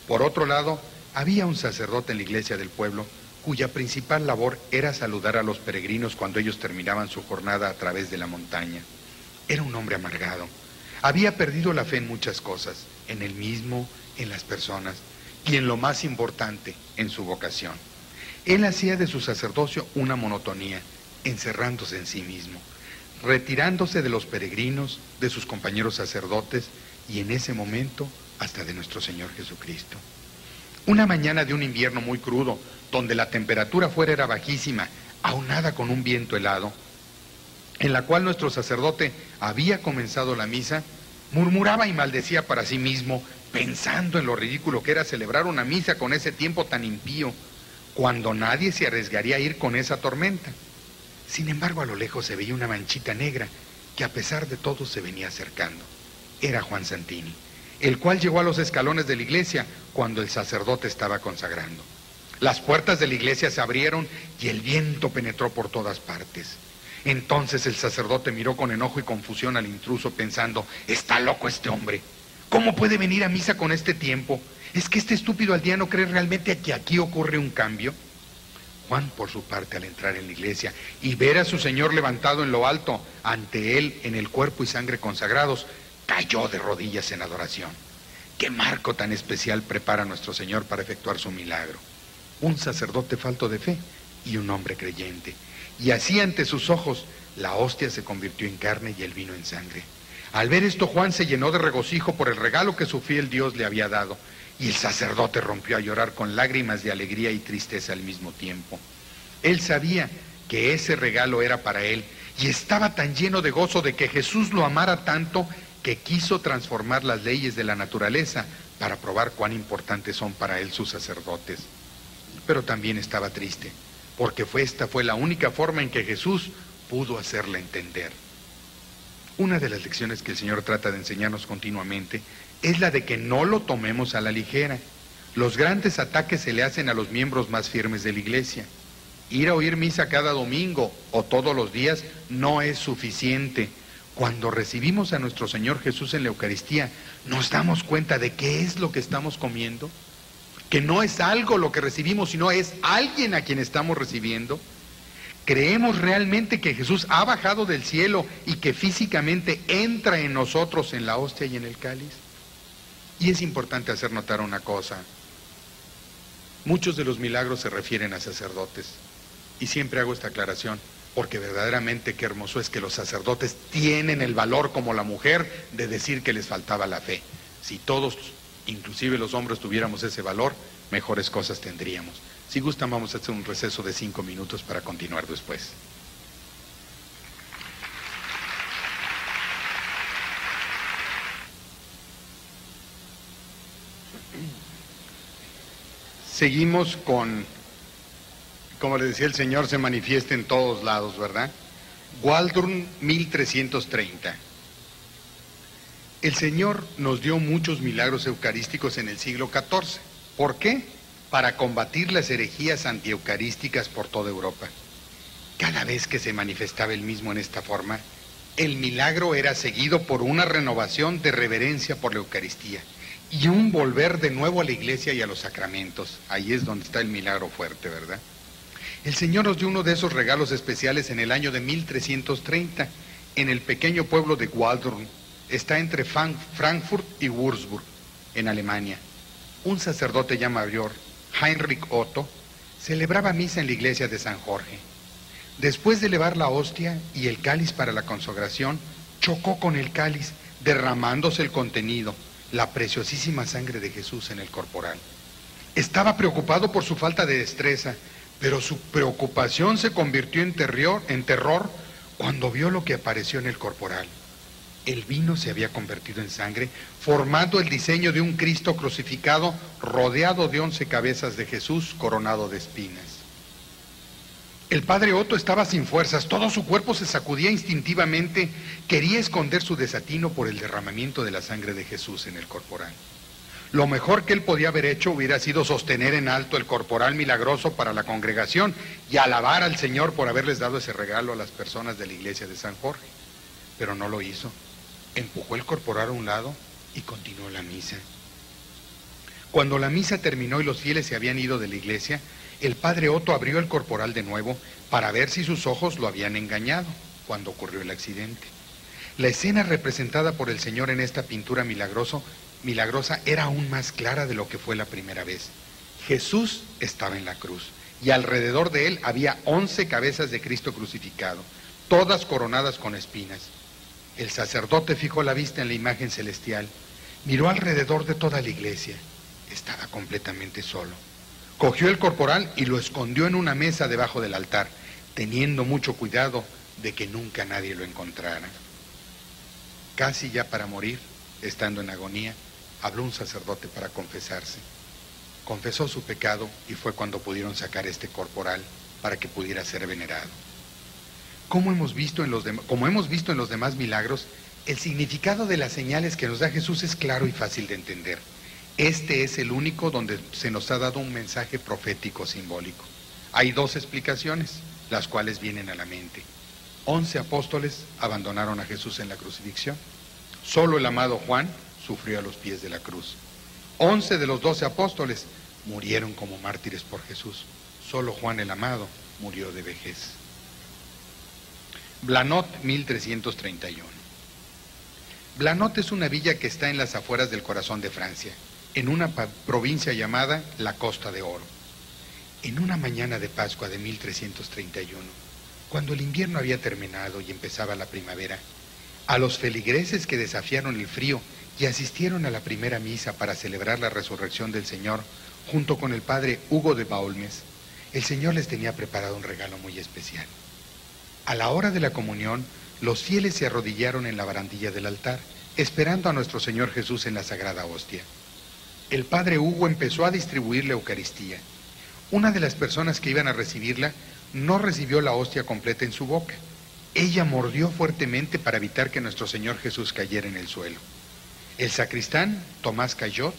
Por otro lado, Había un sacerdote en la iglesia del pueblo cuya principal labor era saludar a los peregrinos cuando ellos terminaban su jornada a través de la montaña. Era un hombre amargado. Había perdido la fe en muchas cosas, en él mismo, en las personas y en lo más importante, en su vocación. Él hacía de su sacerdocio una monotonía, encerrándose en sí mismo, retirándose de los peregrinos, de sus compañeros sacerdotes y en ese momento hasta de nuestro Señor Jesucristo. Una mañana de un invierno muy crudo, donde la temperatura fuera era bajísima, aunada con un viento helado, en la cual nuestro sacerdote había comenzado la misa, murmuraba y maldecía para sí mismo, pensando en lo ridículo que era celebrar una misa con ese tiempo tan impío, cuando nadie se arriesgaría a ir con esa tormenta. Sin embargo, a lo lejos se veía una manchita negra que a pesar de todo se venía acercando. Era Juan Santini, el cual llegó a los escalones de la iglesia cuando el sacerdote estaba consagrando. Las puertas de la iglesia se abrieron y el viento penetró por todas partes. Entonces el sacerdote miró con enojo y confusión al intruso pensando, «Está loco este hombre. ¿Cómo puede venir a misa con este tiempo? ¿Es que este estúpido aldeano cree realmente que aquí ocurre un cambio?» Juan, por su parte, al entrar en la iglesia y ver a su Señor levantado en lo alto, ante él, en el cuerpo y sangre consagrados, cayó de rodillas en adoración. ¿Qué marco tan especial prepara nuestro Señor para efectuar su milagro? Un sacerdote falto de fe y un hombre creyente. Y así ante sus ojos, la hostia se convirtió en carne y el vino en sangre. Al ver esto, Juan se llenó de regocijo por el regalo que su fiel Dios le había dado. Y el sacerdote rompió a llorar con lágrimas de alegría y tristeza al mismo tiempo. Él sabía que ese regalo era para él y estaba tan lleno de gozo de que Jesús lo amara tanto que quiso transformar las leyes de la naturaleza para probar cuán importantes son para él sus sacerdotes. Pero también estaba triste, porque esta fue la única forma en que Jesús pudo hacerle entender. Una de las lecciones que el Señor trata de enseñarnos continuamente es la de que no lo tomemos a la ligera. Los grandes ataques se le hacen a los miembros más firmes de la iglesia. Ir a oír misa cada domingo o todos los días no es suficiente. Cuando recibimos a nuestro Señor Jesús en la Eucaristía, ¿nos damos cuenta de qué es lo que estamos comiendo? Que no es algo lo que recibimos, sino es alguien a quien estamos recibiendo. ¿Creemos realmente que Jesús ha bajado del cielo y que físicamente entra en nosotros en la hostia y en el cáliz? Y es importante hacer notar una cosa. Muchos de los milagros se refieren a sacerdotes. Y siempre hago esta aclaración, porque verdaderamente qué hermoso es que los sacerdotes tienen el valor como la mujer de decir que les faltaba la fe. Si todos, inclusive los hombres, tuviéramos ese valor, mejores cosas tendríamos. Si gustan, vamos a hacer un receso de 5 minutos para continuar después. Seguimos con, como le decía el Señor, se manifiesta en todos lados, ¿verdad? Waldron 1330. El Señor nos dio muchos milagros eucarísticos en el siglo XIV. ¿Por qué? Para combatir las herejías antieucarísticas por toda Europa. Cada vez que se manifestaba él mismo en esta forma, el milagro era seguido por una renovación de reverencia por la Eucaristía y un volver de nuevo a la iglesia y a los sacramentos. Ahí es donde está el milagro fuerte, ¿verdad? El Señor nos dio uno de esos regalos especiales en el año de 1330, en el pequeño pueblo de Waldron. Está entre Frankfurt y Würzburg, en Alemania. Un sacerdote ya mayor, Heinrich Otto, celebraba misa en la iglesia de San Jorge. Después de elevar la hostia y el cáliz para la consagración, chocó con el cáliz, derramándose el contenido, la preciosísima sangre de Jesús en el corporal. Estaba preocupado por su falta de destreza, pero su preocupación se convirtió en terror cuando vio lo que apareció en el corporal. El vino se había convertido en sangre, formando el diseño de un Cristo crucificado, rodeado de 11 cabezas de Jesús, coronado de espinas. El padre Otto estaba sin fuerzas, todo su cuerpo se sacudía instintivamente, quería esconder su desatino por el derramamiento de la sangre de Jesús en el corporal. Lo mejor que él podía haber hecho hubiera sido sostener en alto el corporal milagroso para la congregación y alabar al Señor por haberles dado ese regalo a las personas de la iglesia de San Jorge. Pero no lo hizo. Empujó el corporal a un lado y continuó la misa. Cuando la misa terminó y los fieles se habían ido de la iglesia, el padre Otto abrió el corporal de nuevo para ver si sus ojos lo habían engañado cuando ocurrió el accidente. La escena representada por el Señor en esta pintura milagrosa era aún más clara de lo que fue la primera vez. Jesús estaba en la cruz y alrededor de él había 11 cabezas de Cristo crucificado, todas coronadas con espinas. El sacerdote fijó la vista en la imagen celestial, miró alrededor de toda la iglesia. Estaba completamente solo. Cogió el corporal y lo escondió en una mesa debajo del altar, teniendo mucho cuidado de que nunca nadie lo encontrara. Casi ya para morir, estando en agonía, habló un sacerdote para confesarse. Confesó su pecado y fue cuando pudieron sacar este corporal para que pudiera ser venerado. Como hemos visto en los demás milagros, el significado de las señales que nos da Jesús es claro y fácil de entender. Este es el único donde se nos ha dado un mensaje profético simbólico. Hay dos explicaciones, las cuales vienen a la mente. 11 apóstoles abandonaron a Jesús en la crucifixión. Solo el amado Juan sufrió a los pies de la cruz. 11 de los 12 apóstoles murieron como mártires por Jesús. Solo Juan el amado murió de vejez. Blanot, 1331. Blanot es una villa que está en las afueras del corazón de Francia, en una provincia llamada la Costa de Oro. En una mañana de Pascua de 1331, cuando el invierno había terminado y empezaba la primavera, a los feligreses que desafiaron el frío y asistieron a la primera misa para celebrar la resurrección del Señor, junto con el padre Hugo de Baulmes, el Señor les tenía preparado un regalo muy especial. A la hora de la comunión, los fieles se arrodillaron en la barandilla del altar, esperando a nuestro Señor Jesús en la sagrada hostia. El padre Hugo empezó a distribuir la Eucaristía. Una de las personas que iban a recibirla no recibió la hostia completa en su boca. Ella mordió fuertemente para evitar que nuestro Señor Jesús cayera en el suelo. El sacristán, Tomás Cayot,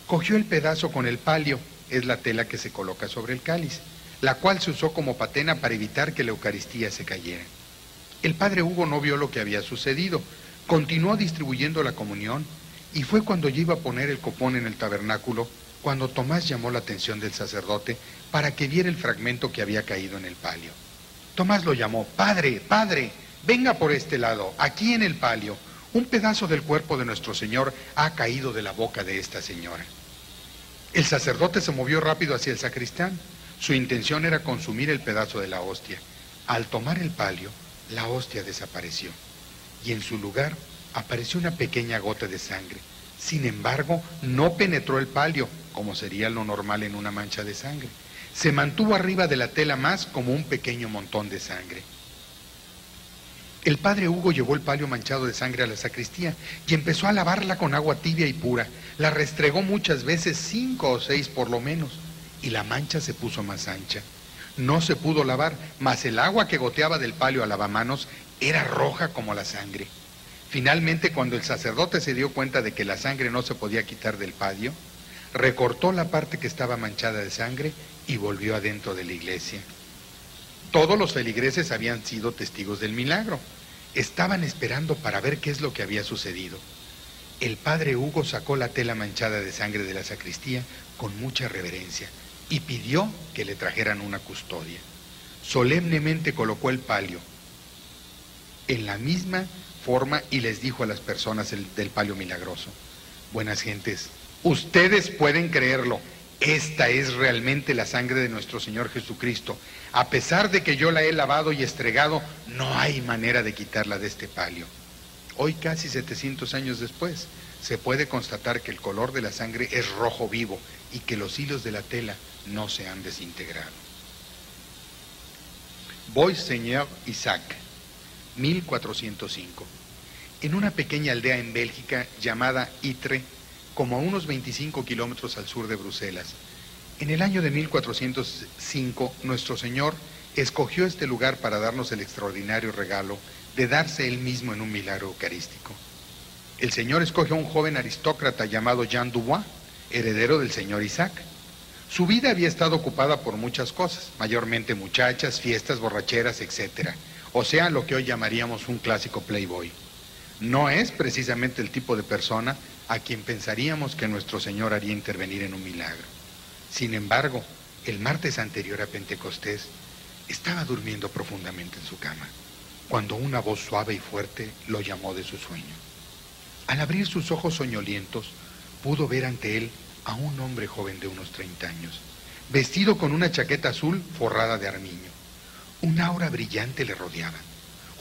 cogió el pedazo con el palio, es la tela que se coloca sobre el cáliz, la cual se usó como patena para evitar que la Eucaristía se cayera. El padre Hugo no vio lo que había sucedido, continuó distribuyendo la comunión, y fue cuando ya iba a poner el copón en el tabernáculo, cuando Tomás llamó la atención del sacerdote para que viera el fragmento que había caído en el palio. Tomás lo llamó: «Padre, padre, venga por este lado, aquí en el palio, un pedazo del cuerpo de nuestro Señor ha caído de la boca de esta señora». El sacerdote se movió rápido hacia el sacristán. Su intención era consumir el pedazo de la hostia. Al tomar el palio, la hostia desapareció, y en su lugar apareció una pequeña gota de sangre. Sin embargo, no penetró el palio, como sería lo normal en una mancha de sangre. Se mantuvo arriba de la tela más como un pequeño montón de sangre. El padre Hugo llevó el palio manchado de sangre a la sacristía y empezó a lavarla con agua tibia y pura. La restregó muchas veces, 5 o 6 por lo menos, y la mancha se puso más ancha. No se pudo lavar, mas el agua que goteaba del palio al lavamanos era roja como la sangre. Finalmente, cuando el sacerdote se dio cuenta de que la sangre no se podía quitar del palio, recortó la parte que estaba manchada de sangre y volvió adentro de la iglesia. Todos los feligreses habían sido testigos del milagro. Estaban esperando para ver qué es lo que había sucedido. El padre Hugo sacó la tela manchada de sangre de la sacristía con mucha reverencia y pidió que le trajeran una custodia. Solemnemente colocó el palio en la misma forma y les dijo a las personas del palio milagroso: «Buenas gentes, ustedes pueden creerlo, esta es realmente la sangre de nuestro Señor Jesucristo. A pesar de que yo la he lavado y estregado, no hay manera de quitarla de este palio». Hoy, casi 700 años después, se puede constatar que el color de la sangre es rojo vivo y que los hilos de la tela no se han desintegrado. Bois Seigneur Isaac, 1405. En una pequeña aldea en Bélgica llamada Ytre, como a unos 25 kilómetros al sur de Bruselas, en el año de 1405, nuestro Señor escogió este lugar para darnos el extraordinario regalo de darse Él mismo en un milagro eucarístico. El Señor escogió a un joven aristócrata llamado Jean Dubois, heredero del señor Isaac. Su vida había estado ocupada por muchas cosas, mayormente muchachas, fiestas, borracheras, etc. O sea, lo que hoy llamaríamos un clásico playboy. No es precisamente el tipo de persona a quien pensaríamos que nuestro Señor haría intervenir en un milagro. Sin embargo, el martes anterior a Pentecostés, estaba durmiendo profundamente en su cama, cuando una voz suave y fuerte lo llamó de su sueño. Al abrir sus ojos soñolientos, pudo ver ante él a un hombre joven de unos 30 años, vestido con una chaqueta azul forrada de armiño. Un aura brillante le rodeaba.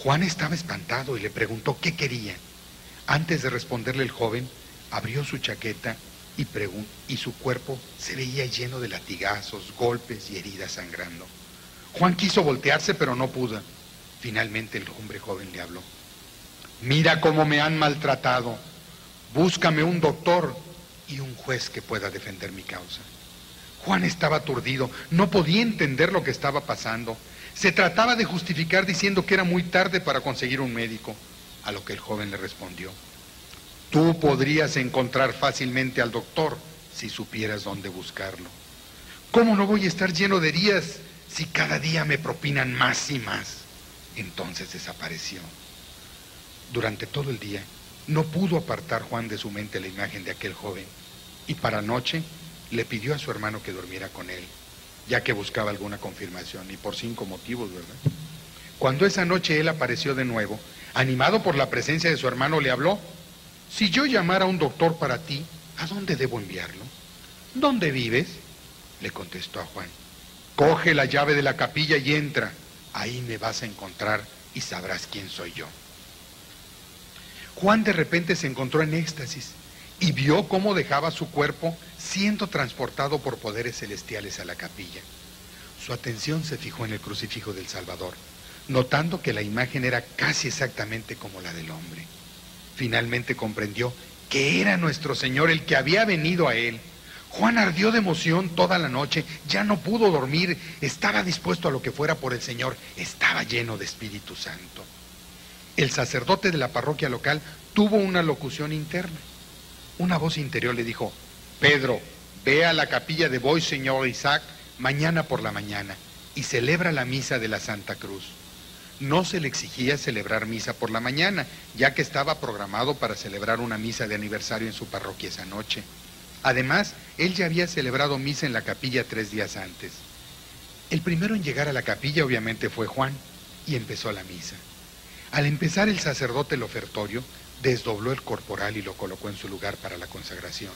Juan estaba espantado y le preguntó qué quería. Antes de responderle el joven, abrió su chaqueta y su cuerpo se veía lleno de latigazos, golpes y heridas sangrando. Juan quiso voltearse, pero no pudo. Finalmente el hombre joven le habló. Mira cómo me han maltratado. Búscame un doctor y un juez que pueda defender mi causa. Juan estaba aturdido, no podía entender lo que estaba pasando. Se trataba de justificar diciendo que era muy tarde para conseguir un médico, a lo que el joven le respondió. Tú podrías encontrar fácilmente al doctor si supieras dónde buscarlo. ¿Cómo no voy a estar lleno de heridas si cada día me propinan más y más? Entonces desapareció. Durante todo el día no pudo apartar Juan de su mente la imagen de aquel joven, y para noche le pidió a su hermano que durmiera con él, ya que buscaba alguna confirmación, y por 5 motivos, ¿verdad? Cuando esa noche él apareció de nuevo, animado por la presencia de su hermano, le habló. Si yo llamara a un doctor para ti, ¿a dónde debo enviarlo? ¿Dónde vives? Le contestó a Juan. Coge la llave de la capilla y entra. Ahí me vas a encontrar y sabrás quién soy yo. Juan de repente se encontró en éxtasis y vio cómo dejaba su cuerpo siendo transportado por poderes celestiales a la capilla. Su atención se fijó en el crucifijo del Salvador, notando que la imagen era casi exactamente como la del hombre. Finalmente comprendió que era nuestro Señor el que había venido a él. Juan ardió de emoción toda la noche, ya no pudo dormir, estaba dispuesto a lo que fuera por el Señor, estaba lleno de Espíritu Santo. El sacerdote de la parroquia local tuvo una locución interna. Una voz interior le dijo, Pedro, ve a la capilla de Boy Señor Isaac mañana por la mañana y celebra la misa de la Santa Cruz. No se le exigía celebrar misa por la mañana, ya que estaba programado para celebrar una misa de aniversario en su parroquia esa noche. Además, él ya había celebrado misa en la capilla 3 días antes. El primero en llegar a la capilla obviamente fue Juan, y empezó la misa. Al empezar el sacerdote el ofertorio, desdobló el corporal y lo colocó en su lugar para la consagración.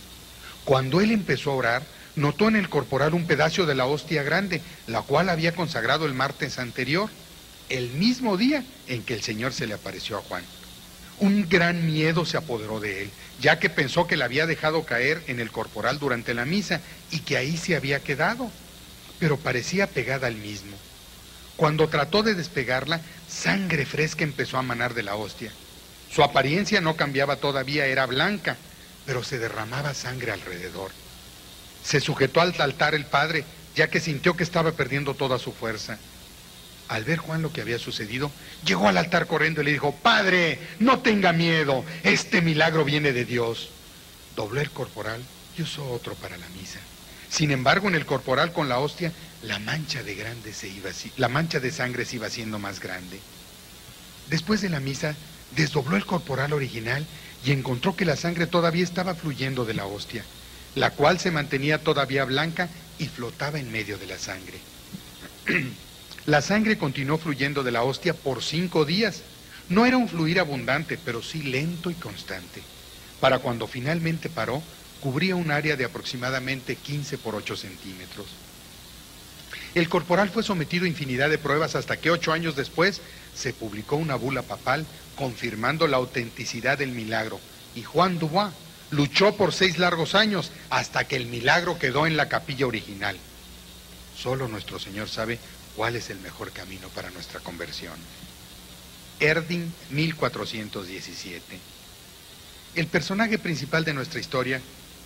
Cuando él empezó a orar, notó en el corporal un pedazo de la hostia grande, la cual había consagrado el martes anterior, el mismo día en que el Señor se le apareció a Juan. Un gran miedo se apoderó de él, ya que pensó que la había dejado caer en el corporal durante la misa y que ahí se había quedado, pero parecía pegada al mismo. Cuando trató de despegarla, sangre fresca empezó a manar de la hostia. Su apariencia no cambiaba todavía, era blanca, pero se derramaba sangre alrededor. Se sujetó al altar el padre, ya que sintió que estaba perdiendo toda su fuerza. Al ver Juan lo que había sucedido, llegó al altar corriendo y le dijo, Padre, no tenga miedo, este milagro viene de Dios. Dobló el corporal y usó otro para la misa. Sin embargo, en el corporal con la hostia, la mancha de sangre se iba haciendo más grande. Después de la misa, desdobló el corporal original y encontró que la sangre todavía estaba fluyendo de la hostia, la cual se mantenía todavía blanca y flotaba en medio de la sangre. La sangre continuó fluyendo de la hostia por 5 días. No era un fluir abundante, pero sí lento y constante. Para cuando finalmente paró, cubría un área de aproximadamente 15 por 8 centímetros. El corporal fue sometido a infinidad de pruebas hasta que 8 años después se publicó una bula papal confirmando la autenticidad del milagro, y Juan Dubois luchó por 6 largos años hasta que el milagro quedó en la capilla original. Solo nuestro Señor sabe cuál es el mejor camino para nuestra conversión. Erding, 1417. El personaje principal de nuestra historia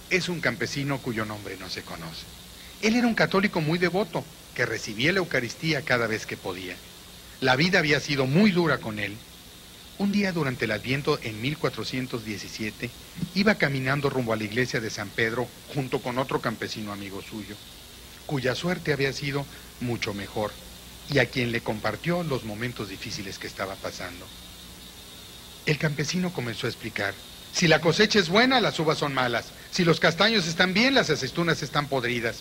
es un campesino cuyo nombre no se conoce. Él era un católico muy devoto, que recibía la Eucaristía cada vez que podía. La vida había sido muy dura con él. Un día durante el Adviento en 1417, iba caminando rumbo a la iglesia de San Pedro junto con otro campesino amigo suyo, cuya suerte había sido mucho mejor, y a quien le compartió los momentos difíciles que estaba pasando. El campesino comenzó a explicar: si la cosecha es buena, las uvas son malas. Si los castaños están bien, las aceitunas están podridas.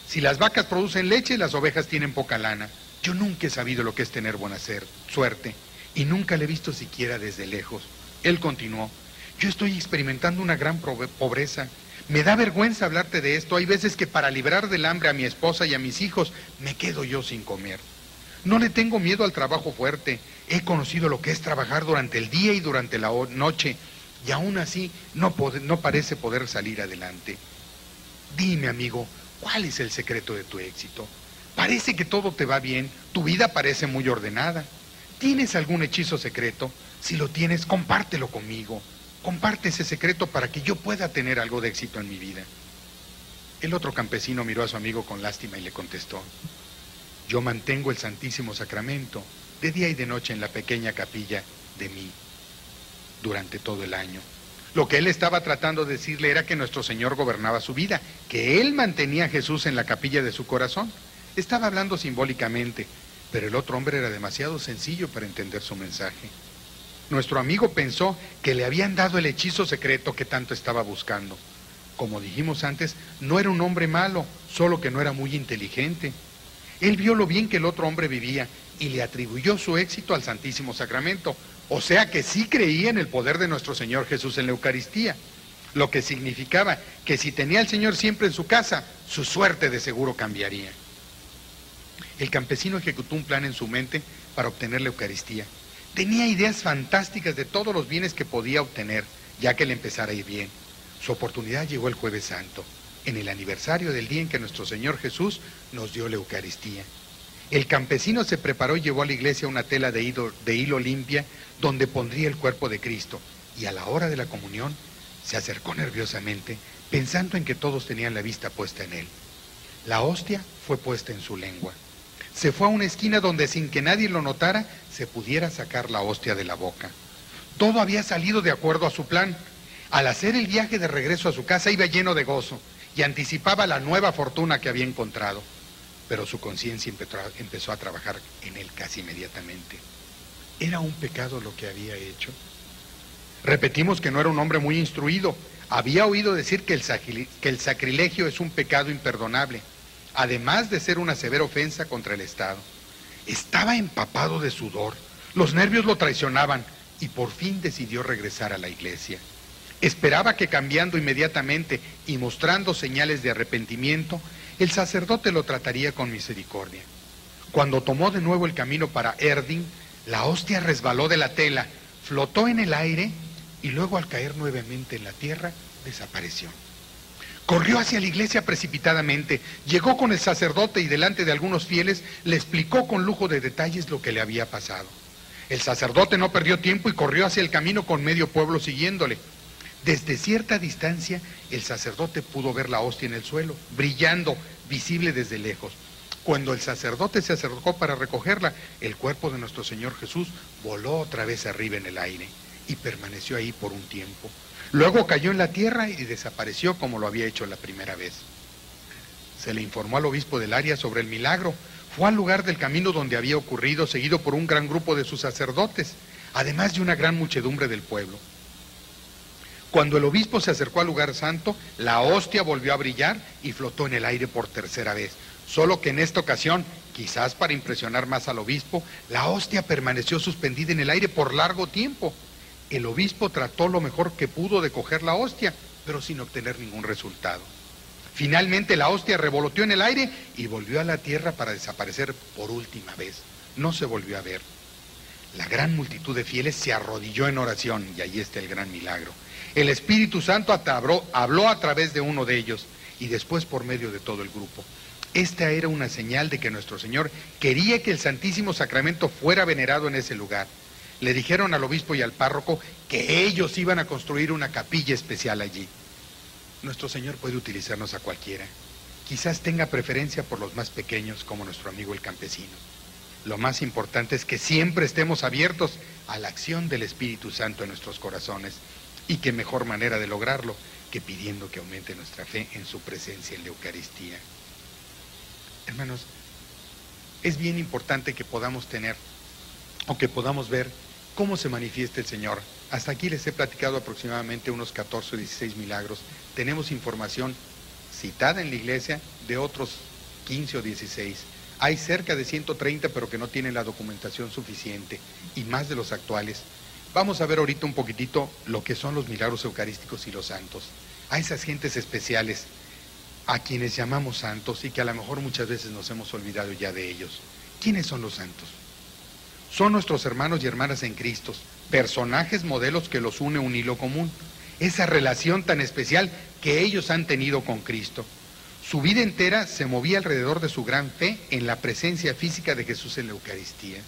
Si las vacas producen leche, las ovejas tienen poca lana. Yo nunca he sabido lo que es tener buena suerte, y nunca la he visto siquiera desde lejos. Él continuó: yo estoy experimentando una gran pobreza. Me da vergüenza hablarte de esto. Hay veces que para librar del hambre a mi esposa y a mis hijos, me quedo yo sin comer. No le tengo miedo al trabajo fuerte. He conocido lo que es trabajar durante el día y durante la noche, y aún así no parece poder salir adelante. Dime, amigo, ¿cuál es el secreto de tu éxito? Parece que todo te va bien, tu vida parece muy ordenada. ¿Tienes algún hechizo secreto? Si lo tienes, compártelo conmigo. Comparte ese secreto para que yo pueda tener algo de éxito en mi vida. El otro campesino miró a su amigo con lástima y le contestó: yo mantengo el Santísimo Sacramento de día y de noche en la pequeña capilla de mí durante todo el año. Lo que él estaba tratando de decirle era que nuestro Señor gobernaba su vida, que él mantenía a Jesús en la capilla de su corazón. Estaba hablando simbólicamente, pero el otro hombre era demasiado sencillo para entender su mensaje. Nuestro amigo pensó que le habían dado el hechizo secreto que tanto estaba buscando. Como dijimos antes, no era un hombre malo, solo que no era muy inteligente. Él vio lo bien que el otro hombre vivía y le atribuyó su éxito al Santísimo Sacramento, o sea que sí creía en el poder de nuestro Señor Jesús en la Eucaristía, lo que significaba que si tenía al Señor siempre en su casa, su suerte de seguro cambiaría. El campesino ejecutó un plan en su mente para obtener la Eucaristía. Tenía ideas fantásticas de todos los bienes que podía obtener, ya que le empezara a ir bien. Su oportunidad llegó el Jueves Santo, en el aniversario del día en que nuestro Señor Jesús nos dio la Eucaristía. El campesino se preparó y llevó a la iglesia una tela de hilo limpia donde pondría el cuerpo de Cristo, y a la hora de la comunión se acercó nerviosamente, pensando en que todos tenían la vista puesta en él. La hostia fue puesta en su lengua. Se fue a una esquina donde, sin que nadie lo notara, se pudiera sacar la hostia de la boca. Todo había salido de acuerdo a su plan. Al hacer el viaje de regreso a su casa iba lleno de gozo y anticipaba la nueva fortuna que había encontrado. Pero su conciencia empezó a trabajar en él casi inmediatamente. ¿Era un pecado lo que había hecho? Repetimos que no era un hombre muy instruido. Había oído decir que el sacrilegio es un pecado imperdonable, además de ser una severa ofensa contra el Estado. Estaba empapado de sudor, los nervios lo traicionaban y por fin decidió regresar a la iglesia. Esperaba que, cambiando inmediatamente y mostrando señales de arrepentimiento, el sacerdote lo trataría con misericordia. Cuando tomó de nuevo el camino para Erding, la hostia resbaló de la tela, flotó en el aire y luego, al caer nuevamente en la tierra, desapareció. Corrió hacia la iglesia precipitadamente, llegó con el sacerdote y delante de algunos fieles le explicó con lujo de detalles lo que le había pasado. El sacerdote no perdió tiempo y corrió hacia el camino con medio pueblo siguiéndole. Desde cierta distancia, el sacerdote pudo ver la hostia en el suelo, brillando, visible desde lejos. Cuando el sacerdote se acercó para recogerla, el cuerpo de nuestro Señor Jesús voló otra vez arriba en el aire y permaneció ahí por un tiempo. Luego cayó en la tierra y desapareció como lo había hecho la primera vez. Se le informó al obispo del área sobre el milagro. Fue al lugar del camino donde había ocurrido, seguido por un gran grupo de sus sacerdotes, además de una gran muchedumbre del pueblo. Cuando el obispo se acercó al lugar santo, la hostia volvió a brillar y flotó en el aire por tercera vez. Solo que en esta ocasión, quizás para impresionar más al obispo, la hostia permaneció suspendida en el aire por largo tiempo. El obispo trató lo mejor que pudo de coger la hostia, pero sin obtener ningún resultado. Finalmente la hostia revoloteó en el aire y volvió a la tierra para desaparecer por última vez. No se volvió a ver. La gran multitud de fieles se arrodilló en oración y ahí está el gran milagro. El Espíritu Santo habló a través de uno de ellos y después por medio de todo el grupo. Esta era una señal de que nuestro Señor quería que el Santísimo Sacramento fuera venerado en ese lugar. Le dijeron al obispo y al párroco que ellos iban a construir una capilla especial allí. Nuestro Señor puede utilizarnos a cualquiera. Quizás tenga preferencia por los más pequeños, como nuestro amigo el campesino. Lo más importante es que siempre estemos abiertos a la acción del Espíritu Santo en nuestros corazones. Y qué mejor manera de lograrlo que pidiendo que aumente nuestra fe en su presencia en la Eucaristía. Hermanos, es bien importante que podamos tener o que podamos ver ¿Cómo se manifiesta el Señor? Hasta aquí les he platicado aproximadamente unos 14 o 16 milagros. Tenemos información citada en la iglesia de otros 15 o 16. Hay cerca de 130, pero que no tienen la documentación suficiente, y más de los actuales. Vamos a ver ahorita un poquitito lo que son los milagros eucarísticos y los santos. A esas gentes especiales, a quienes llamamos santos y que a lo mejor muchas veces nos hemos olvidado ya de ellos. ¿Quiénes son los santos? Son nuestros hermanos y hermanas en Cristo, personajes modelos que los une un hilo común, esa relación tan especial que ellos han tenido con Cristo. Su vida entera se movía alrededor de su gran fe en la presencia física de Jesús en la Eucaristía.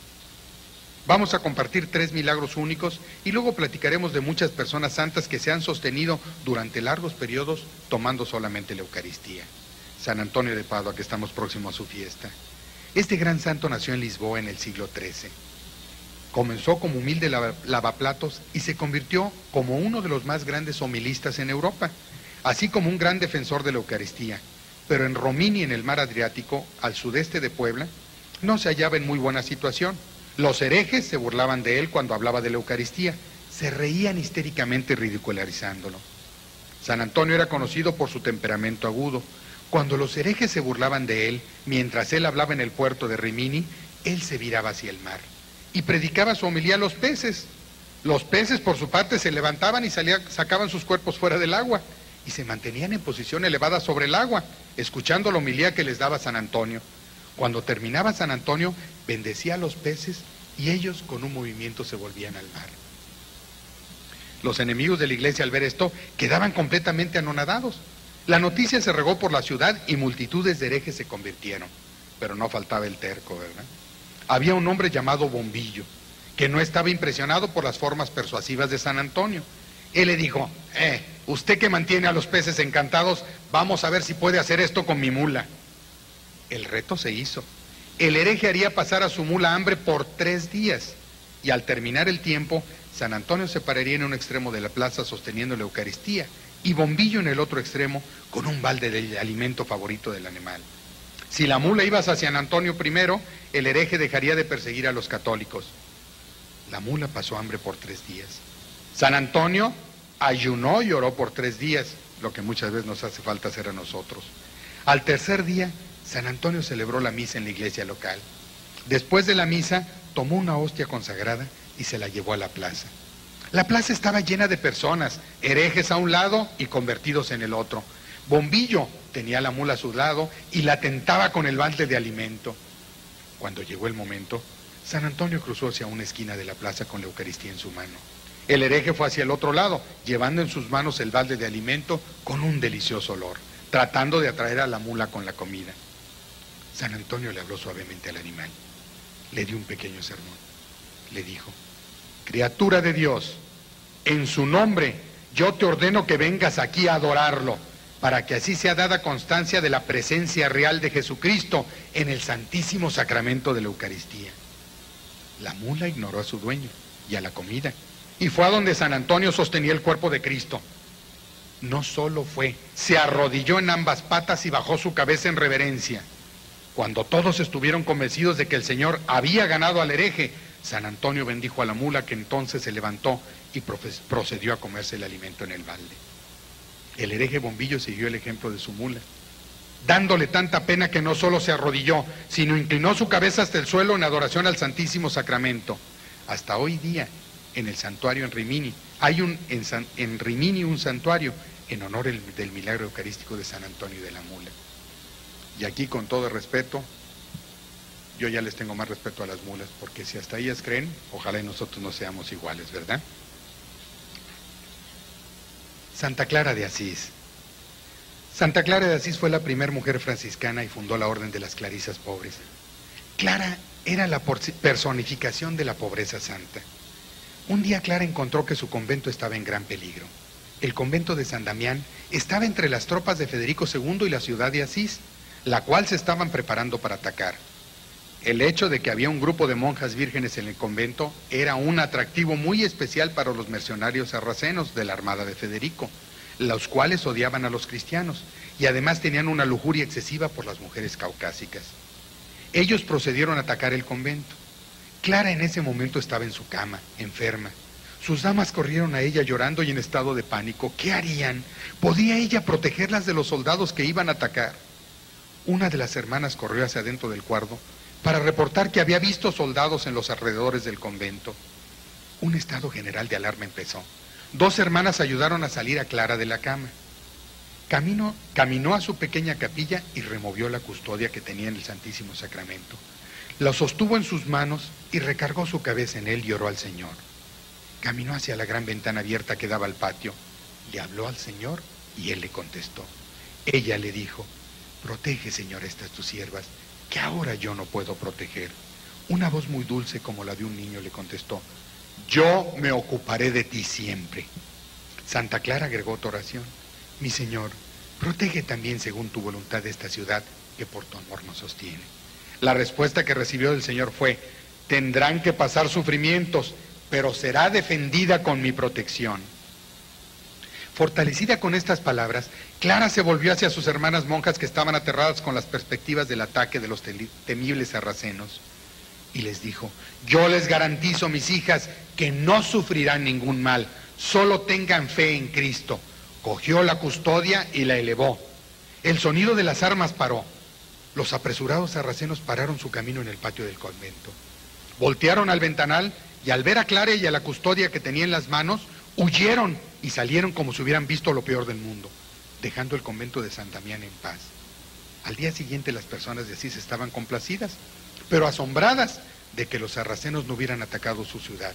Vamos a compartir 3 milagros únicos y luego platicaremos de muchas personas santas que se han sostenido durante largos periodos tomando solamente la Eucaristía. San Antonio de Padua, que estamos próximos a su fiesta. Este gran santo nació en Lisboa en el siglo XIII. Comenzó como humilde lavaplatos y se convirtió como uno de los más grandes homilistas en Europa, así como un gran defensor de la Eucaristía. Pero en Romini, en el mar Adriático, al sudeste de Puebla, no se hallaba en muy buena situación. Los herejes se burlaban de él cuando hablaba de la Eucaristía, se reían histéricamente ridicularizándolo. San Antonio era conocido por su temperamento agudo. Cuando los herejes se burlaban de él, mientras él hablaba en el puerto de Rimini, él se viraba hacia el mar y predicaba su homilía a los peces. Los peces, por su parte, se levantaban y sacaban sus cuerpos fuera del agua y se mantenían en posición elevada sobre el agua, escuchando la homilía que les daba San Antonio. Cuando terminaba San Antonio, bendecía a los peces y ellos con un movimiento se volvían al mar. Los enemigos de la iglesia al ver esto quedaban completamente anonadados. La noticia se regó por la ciudad y multitudes de herejes se convirtieron. Pero no faltaba el terco, ¿verdad? Había un hombre llamado Bombillo, que no estaba impresionado por las formas persuasivas de San Antonio. Él le dijo: usted que mantiene a los peces encantados, vamos a ver si puede hacer esto con mi mula. El reto se hizo. El hereje haría pasar a su mula hambre por 3 días, y al terminar el tiempo, San Antonio se pararía en un extremo de la plaza sosteniendo la Eucaristía, y Bombillo en el otro extremo con un balde del alimento favorito del animal. Si la mula iba hacia San Antonio primero, el hereje dejaría de perseguir a los católicos. La mula pasó hambre por 3 días. San Antonio ayunó y oró por 3 días, lo que muchas veces nos hace falta hacer a nosotros. Al tercer día, San Antonio celebró la misa en la iglesia local. Después de la misa, tomó una hostia consagrada y se la llevó a la plaza. La plaza estaba llena de personas, herejes a un lado y convertidos en el otro. Bombillo tenía la mula a su lado y la tentaba con el balde de alimento. Cuando llegó el momento, San Antonio cruzó hacia una esquina de la plaza con la Eucaristía en su mano. El hereje fue hacia el otro lado, llevando en sus manos el balde de alimento con un delicioso olor, tratando de atraer a la mula con la comida. San Antonio le habló suavemente al animal, le dio un pequeño sermón, le dijo: criatura de Dios, en su nombre yo te ordeno que vengas aquí a adorarlo, para que así sea dada constancia de la presencia real de Jesucristo en el santísimo sacramento de la Eucaristía. La mula ignoró a su dueño y a la comida, y fue a donde San Antonio sostenía el cuerpo de Cristo. No solo fue, se arrodilló en ambas patas y bajó su cabeza en reverencia. Cuando todos estuvieron convencidos de que el Señor había ganado al hereje, San Antonio bendijo a la mula, que entonces se levantó y procedió a comerse el alimento en el balde. El hereje Bombillo siguió el ejemplo de su mula, dándole tanta pena que no solo se arrodilló, sino inclinó su cabeza hasta el suelo en adoración al Santísimo Sacramento. Hasta hoy día, en el santuario en Rimini, hay en Rimini un santuario en honor del milagro eucarístico de San Antonio de la Mula. Y aquí, con todo respeto, yo ya les tengo más respeto a las mulas, porque si hasta ellas creen, ojalá y nosotros no seamos iguales, ¿verdad? Santa Clara de Asís. Santa Clara de Asís fue la primera mujer franciscana y fundó la Orden de las Clarisas Pobres. Clara era la personificación de la pobreza santa. Un día Clara encontró que su convento estaba en gran peligro. El convento de San Damián estaba entre las tropas de Federico II y la ciudad de Asís, la cual se estaban preparando para atacar. El hecho de que había un grupo de monjas vírgenes en el convento era un atractivo muy especial para los mercenarios sarracenos de la armada de Federico, los cuales odiaban a los cristianos y además tenían una lujuria excesiva por las mujeres caucásicas. Ellos procedieron a atacar el convento. Clara en ese momento estaba en su cama, enferma. Sus damas corrieron a ella llorando y en estado de pánico. ¿Qué harían? ¿Podía ella protegerlas de los soldados que iban a atacar? Una de las hermanas corrió hacia adentro del cuarto para reportar que había visto soldados en los alrededores del convento. Un estado general de alarma empezó. 2 hermanas ayudaron a salir a Clara de la cama. Caminó a su pequeña capilla y removió la custodia que tenía en el Santísimo Sacramento. La sostuvo en sus manos y recargó su cabeza en él y oró al Señor. Caminó hacia la gran ventana abierta que daba al patio. Le habló al Señor y él le contestó. Ella le dijo: protege, Señor, a estas tus siervas, que ahora yo no puedo proteger. Una voz muy dulce como la de un niño le contestó: yo me ocuparé de ti siempre. Santa Clara agregó otra oración: mi Señor, protege también según tu voluntad esta ciudad que por tu amor nos sostiene. La respuesta que recibió del Señor fue: tendrán que pasar sufrimientos, pero será defendida con mi protección. Fortalecida con estas palabras, Clara se volvió hacia sus hermanas monjas que estaban aterradas con las perspectivas del ataque de los temibles sarracenos y les dijo: yo les garantizo, mis hijas, que no sufrirán ningún mal, solo tengan fe en Cristo. Cogió la custodia y la elevó. El sonido de las armas paró. Los apresurados sarracenos pararon su camino en el patio del convento. Voltearon al ventanal y al ver a Clara y a la custodia que tenía en las manos, huyeron y salieron como si hubieran visto lo peor del mundo, dejando el convento de San Damián en paz. Al día siguiente las personas de Asís estaban complacidas, pero asombradas de que los sarracenos no hubieran atacado su ciudad.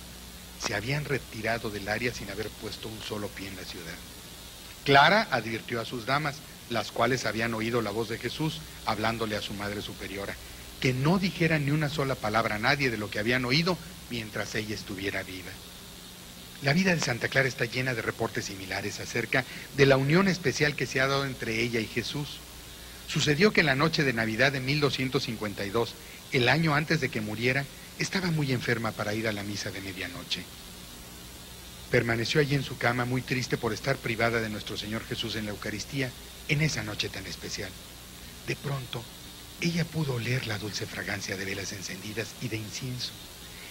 Se habían retirado del área sin haber puesto un solo pie en la ciudad. Clara advirtió a sus damas, las cuales habían oído la voz de Jesús hablándole a su madre superiora, que no dijeran ni una sola palabra a nadie de lo que habían oído mientras ella estuviera viva. La vida de Santa Clara está llena de reportes similares acerca de la unión especial que se ha dado entre ella y Jesús. Sucedió que en la noche de Navidad de 1252, el año antes de que muriera, estaba muy enferma para ir a la misa de medianoche. Permaneció allí en su cama muy triste por estar privada de nuestro Señor Jesús en la Eucaristía en esa noche tan especial. De pronto, ella pudo oler la dulce fragancia de velas encendidas y de incienso.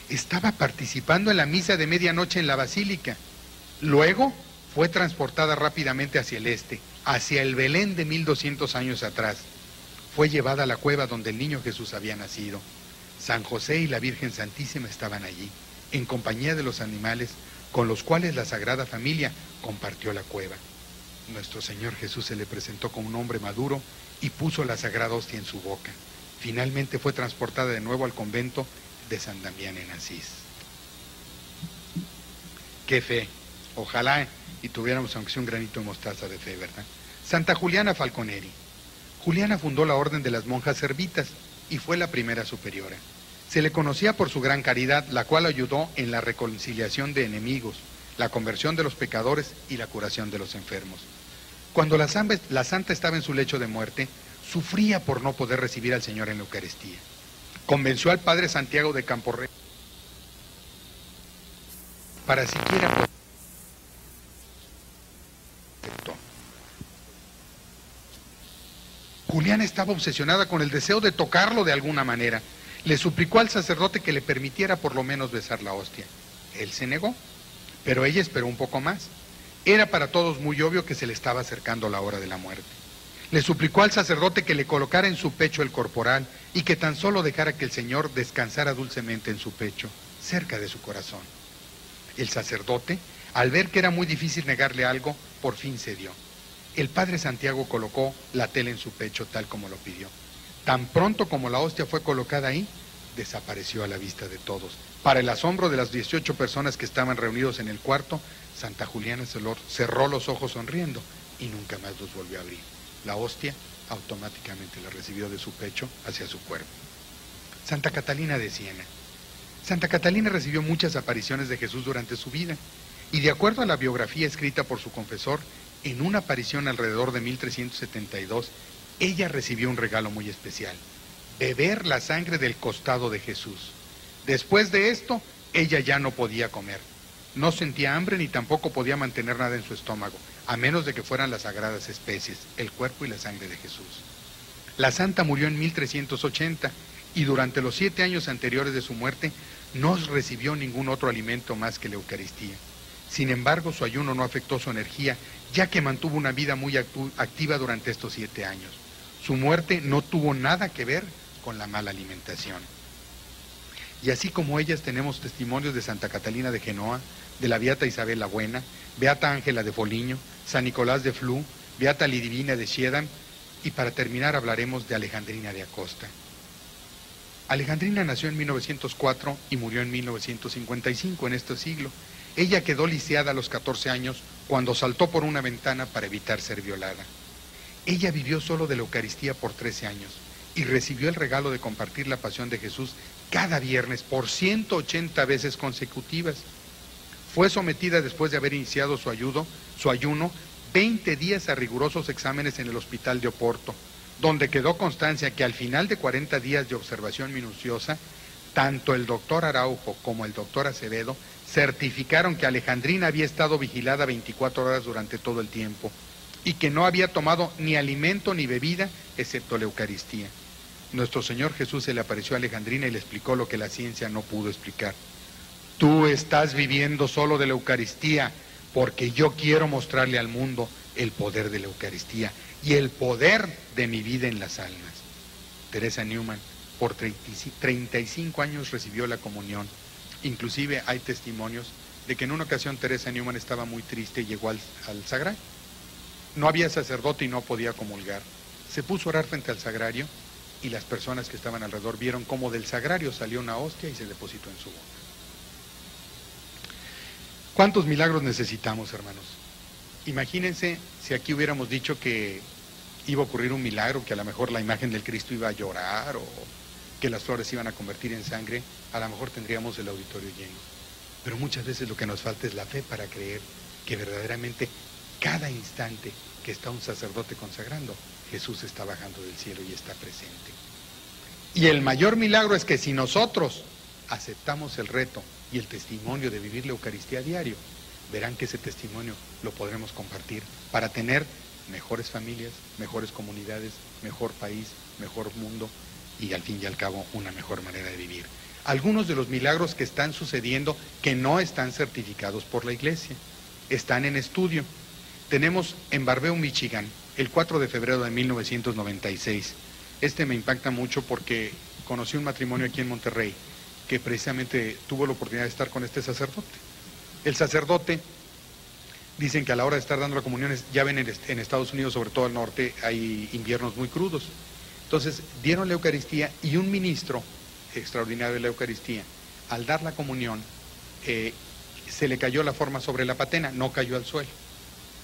Estaba participando en la misa de medianoche en la basílica. Luego fue transportada rápidamente hacia el este, hacia el Belén de 1200 años atrás. Fue llevada a la cueva donde el niño Jesús había nacido. San José y la Virgen Santísima estaban allí, en compañía de los animales con los cuales la Sagrada Familia compartió la cueva. Nuestro Señor Jesús se le presentó como un hombre maduro y puso la Sagrada Hostia en su boca. Finalmente fue transportada de nuevo al convento de San Damián en Asís. ¡Qué fe! Ojalá y tuviéramos aunque sea un granito de mostaza de fe, ¿verdad? Santa Juliana Falconeri. Juliana fundó la orden de las monjas servitas y fue la primera superiora. Se le conocía por su gran caridad, la cual ayudó en la reconciliación de enemigos, la conversión de los pecadores y la curación de los enfermos. Cuando la santa estaba en su lecho de muerte, sufría por no poder recibir al Señor en la Eucaristía. Convenció al padre Santiago de Camporrey para siquiera poder... Juliana estaba obsesionada con el deseo de tocarlo de alguna manera. Le suplicó al sacerdote que le permitiera por lo menos besar la hostia. Él se negó, pero ella esperó un poco más. Era para todos muy obvio que se le estaba acercando la hora de la muerte. Le suplicó al sacerdote que le colocara en su pecho el corporal y que tan solo dejara que el Señor descansara dulcemente en su pecho, cerca de su corazón. El sacerdote, al ver que era muy difícil negarle algo, por fin cedió. El padre Santiago colocó la tela en su pecho tal como lo pidió. Tan pronto como la hostia fue colocada ahí, desapareció a la vista de todos. Para el asombro de las 18 personas que estaban reunidos en el cuarto, Santa Juliana cerró los ojos sonriendo y nunca más los volvió a abrir. La hostia automáticamente la recibió de su pecho hacia su cuerpo. Santa Catalina de Siena. Santa Catalina recibió muchas apariciones de Jesús durante su vida y de acuerdo a la biografía escrita por su confesor, en una aparición alrededor de 1372, ella recibió un regalo muy especial: beber la sangre del costado de Jesús. Después de esto, ella ya no podía comer. No sentía hambre ni tampoco podía mantener nada en su estómago, a menos de que fueran las sagradas especies, el cuerpo y la sangre de Jesús. La santa murió en 1380 y durante los 7 años anteriores de su muerte No recibió ningún otro alimento más que la Eucaristía. Sin embargo, su ayuno no afectó su energía, ya que mantuvo una vida muy activa durante estos 7 años. Su muerte no tuvo nada que ver con la mala alimentación. Y así como ellas tenemos testimonios de Santa Catalina de Genoa, de la Beata Isabel la Buena, Beata Ángela de Foligno, San Nicolás de Flu, Beata Lidivina de Schiedam, y para terminar hablaremos de Alejandrina de Acosta. Alejandrina nació en 1904 y murió en 1955 en este siglo. Ella quedó lisiada a los 14 años cuando saltó por una ventana para evitar ser violada. Ella vivió solo de la Eucaristía por 13 años y recibió el regalo de compartir la pasión de Jesús cada viernes por 180 veces consecutivas. Fue sometida después de haber iniciado su ayuno 20 días a rigurosos exámenes en el hospital de Oporto, donde quedó constancia que al final de 40 días de observación minuciosa, tanto el doctor Araujo como el doctor Acevedo certificaron que Alejandrina había estado vigilada 24 horas durante todo el tiempo y que no había tomado ni alimento ni bebida excepto la Eucaristía. Nuestro Señor Jesús se le apareció a Alejandrina y le explicó lo que la ciencia no pudo explicar. Tú estás viviendo solo de la Eucaristía porque yo quiero mostrarle al mundo el poder de la Eucaristía y el poder de mi vida en las almas. Teresa Neumann por 35 años recibió la comunión. Inclusive hay testimonios de que en una ocasión Teresa Neumann estaba muy triste y llegó al sagrario. No había sacerdote y no podía comulgar. Se puso a orar frente al sagrario y las personas que estaban alrededor vieron cómo del sagrario salió una hostia y se depositó en su boca. ¿Cuántos milagros necesitamos, hermanos? Imagínense si aquí hubiéramos dicho que iba a ocurrir un milagro, que a lo mejor la imagen del Cristo iba a llorar o que las flores se iban a convertir en sangre, a lo mejor tendríamos el auditorio lleno. Pero muchas veces lo que nos falta es la fe para creer que verdaderamente cada instante que está un sacerdote consagrando, Jesús está bajando del cielo y está presente. Y el mayor milagro es que si nosotros aceptamos el reto y el testimonio de vivir la Eucaristía a diario, verán que ese testimonio lo podremos compartir para tener mejores familias, mejores comunidades, mejor país, mejor mundo y al fin y al cabo una mejor manera de vivir. Algunos de los milagros que están sucediendo que no están certificados por la Iglesia, están en estudio. Tenemos en Barbeau, Michigan, el 4 de febrero de 1996. Este me impacta mucho porque conocí un matrimonio aquí en Monterrey que precisamente tuvo la oportunidad de estar con este sacerdote. El sacerdote, dicen que a la hora de estar dando la comunión, ya ven en Estados Unidos, sobre todo al norte, hay inviernos muy crudos. Entonces dieron la Eucaristía y un ministro extraordinario de la Eucaristía, al dar la comunión, se le cayó la forma sobre la patena, no cayó al suelo.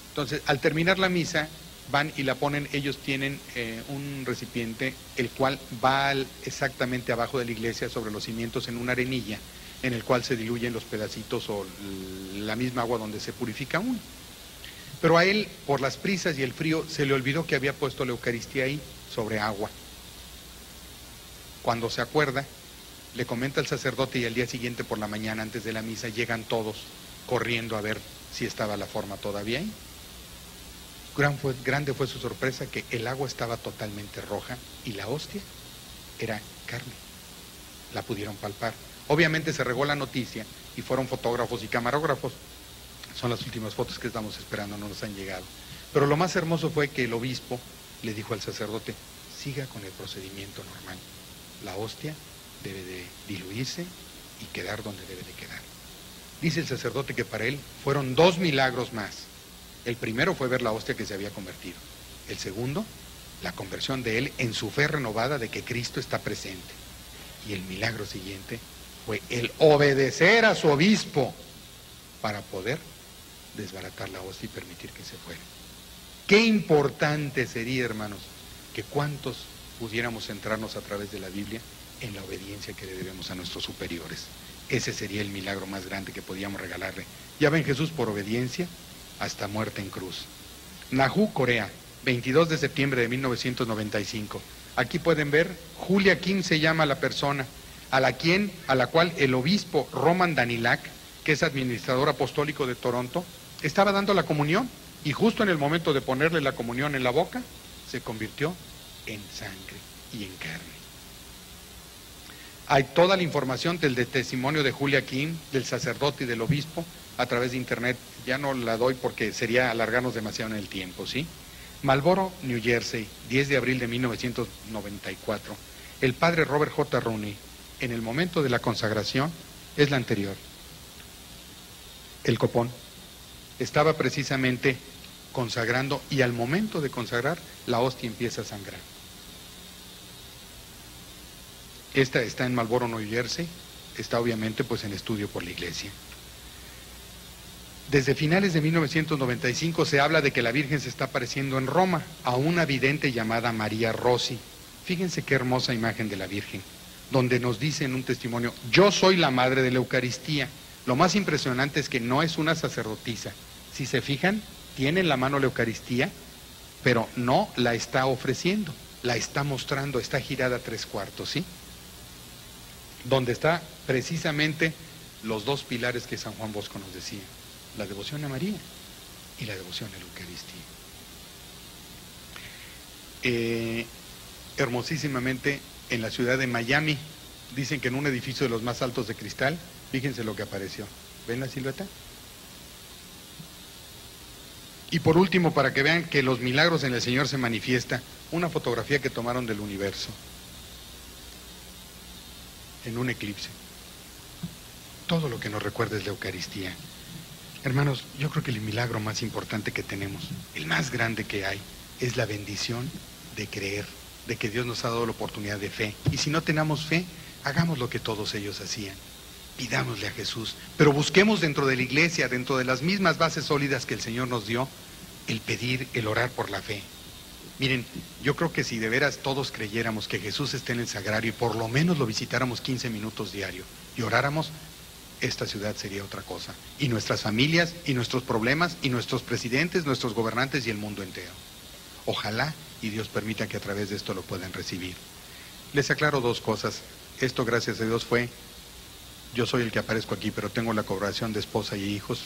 Entonces, al terminar la misa, van y la ponen, ellos tienen un recipiente, el cual va exactamente abajo de la iglesia, sobre los cimientos, en una arenilla, en el cual se diluyen los pedacitos o la misma agua donde se purifica uno. Pero a él, por las prisas y el frío, se le olvidó que había puesto la Eucaristía ahí, sobre agua. Cuando se acuerda, le comenta al sacerdote y al día siguiente por la mañana, antes de la misa, llegan todos corriendo a ver si estaba la forma todavía ahí. Grande fue su sorpresa que el agua estaba totalmente roja y la hostia era carne. La pudieron palpar. Obviamente se regó la noticia y fueron fotógrafos y camarógrafos. Son las últimas fotos que estamos esperando, no nos han llegado. Pero lo más hermoso fue que el obispo le dijo al sacerdote, siga con el procedimiento normal. La hostia debe de diluirse y quedar donde debe de quedar. Dice el sacerdote que para él fueron 2 milagros más. El primero fue ver la hostia que se había convertido. El segundo, la conversión de él en su fe renovada de que Cristo está presente. Y el milagro siguiente fue el obedecer a su obispo para poder desbaratar la hostia y permitir que se fuera. Qué importante sería, hermanos, que cuántos pudiéramos centrarnos a través de la Biblia en la obediencia que le debemos a nuestros superiores. Ese sería el milagro más grande que podíamos regalarle. Ya ven, Jesús por obediencia hasta muerte en cruz. Nahu, Corea, 22 de septiembre de 1995. Aquí pueden ver, Julia Kim se llama la persona, a la cual el obispo Roman Danilak, que es administrador apostólico de Toronto, estaba dando la comunión y justo en el momento de ponerle la comunión en la boca, se convirtió en sangre y en carne. Hay toda la información del testimonio de Julia Kim, del sacerdote y del obispo, a través de internet. Ya no la doy porque sería alargarnos demasiado en el tiempo, ¿sí? Marlboro, New Jersey, 10 de abril de 1994. El padre Robert J. Rooney, en el momento de la consagración, es la anterior. El copón estaba precisamente consagrando, y al momento de consagrar, la hostia empieza a sangrar. Esta está en Marlboro, New Jersey, está obviamente pues en estudio por la iglesia. Desde finales de 1995 se habla de que la Virgen se está apareciendo en Roma a una vidente llamada María Rossi. Fíjense qué hermosa imagen de la Virgen, donde nos dice en un testimonio: yo soy la madre de la Eucaristía. Lo más impresionante es que no es una sacerdotisa. Si se fijan, tiene en la mano la Eucaristía, pero no la está ofreciendo, la está mostrando, está girada a 3/4, ¿sí? Donde está precisamente los dos pilares que San Juan Bosco nos decía: la devoción a María y la devoción a la Eucaristía. Hermosísimamente, en la ciudad de Miami, dicen que en un edificio de los más altos de cristal, fíjense lo que apareció. ¿Ven la silueta? Y por último, para que vean que los milagros en el Señor se manifiesta, una fotografía que tomaron del universo en un eclipse. Todo lo que nos recuerda es la Eucaristía. Hermanos, yo creo que el milagro más importante que tenemos, el más grande que hay, es la bendición de creer, de que Dios nos ha dado la oportunidad de fe. Y si no tenemos fe, hagamos lo que todos ellos hacían. Pidámosle a Jesús, pero busquemos dentro de la iglesia, dentro de las mismas bases sólidas que el Señor nos dio, el pedir, el orar por la fe. Miren, yo creo que si de veras todos creyéramos que Jesús está en el sagrario y por lo menos lo visitáramos 15 minutos diario y oráramos, esta ciudad sería otra cosa. Y nuestras familias, y nuestros problemas, y nuestros presidentes, nuestros gobernantes y el mundo entero. Ojalá y Dios permita que a través de esto lo puedan recibir. Les aclaro dos cosas. Esto, gracias a Dios, fue: yo soy el que aparezco aquí, pero tengo la colaboración de esposa y hijos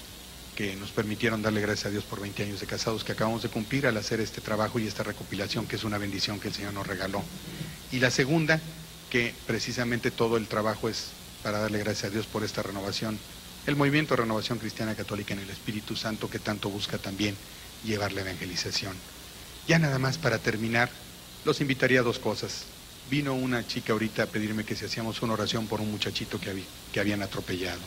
que nos permitieron darle gracias a Dios por 20 años de casados que acabamos de cumplir al hacer este trabajo y esta recopilación, que es una bendición que el Señor nos regaló. Y la segunda, que precisamente todo el trabajo es para darle gracias a Dios por esta renovación, el movimiento de Renovación Cristiana Católica en el Espíritu Santo, que tanto busca también llevar la evangelización. Ya nada más para terminar, los invitaría a dos cosas. Vino una chica ahorita a pedirme que si hacíamos una oración por un muchachito que habían atropellado.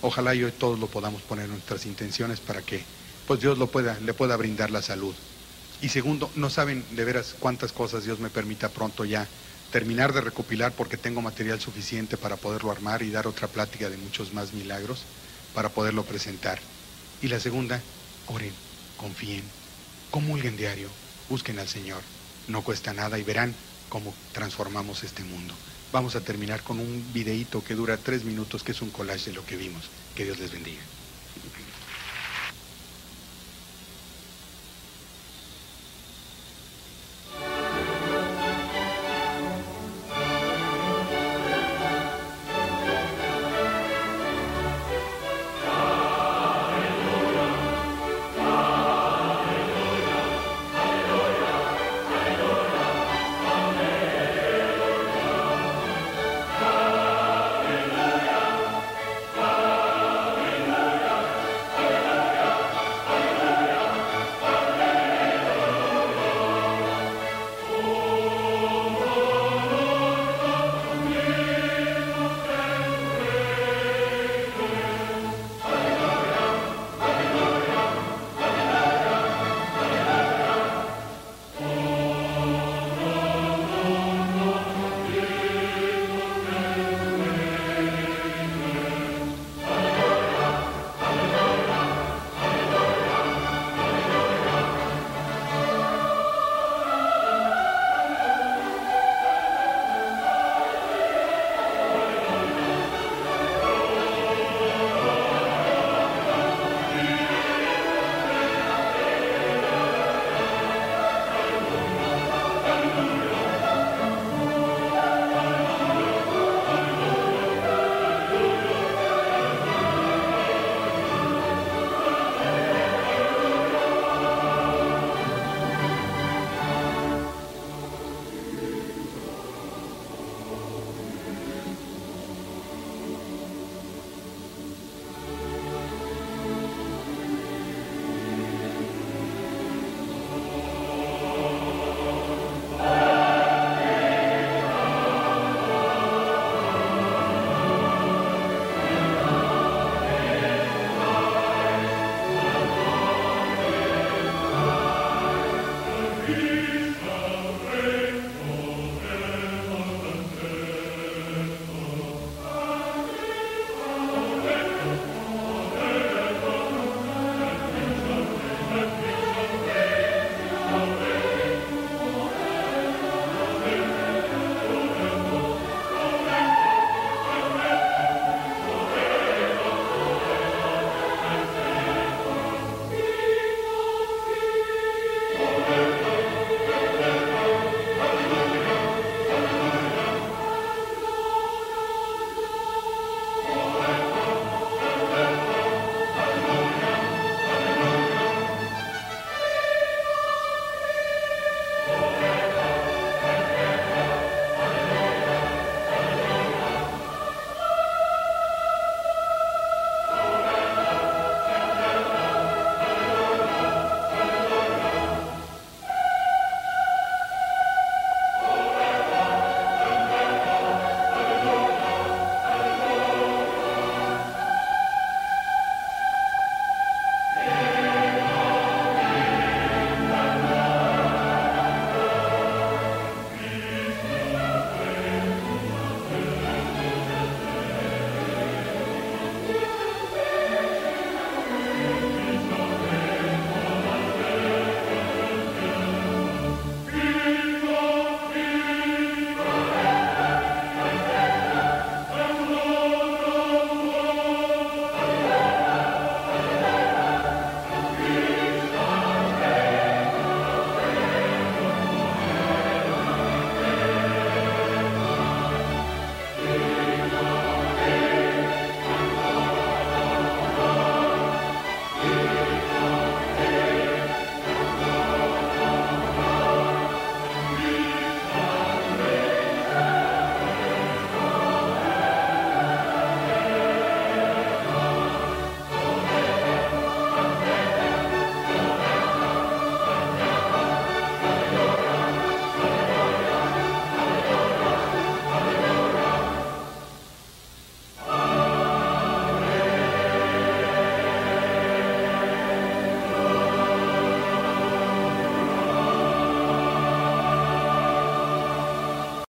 Ojalá y hoy todos lo podamos poner en nuestras intenciones para que pues Dios le pueda brindar la salud. Y segundo, no saben de veras cuántas cosas Dios me permita pronto ya terminar de recopilar, porque tengo material suficiente para poderlo armar y dar otra plática de muchos más milagros para poderlo presentar. Y la segunda, oren, confíen, comulguen diario, busquen al Señor, no cuesta nada y verán cómo transformamos este mundo. Vamos a terminar con un videíto que dura 3 minutos, que es un collage de lo que vimos. Que Dios les bendiga.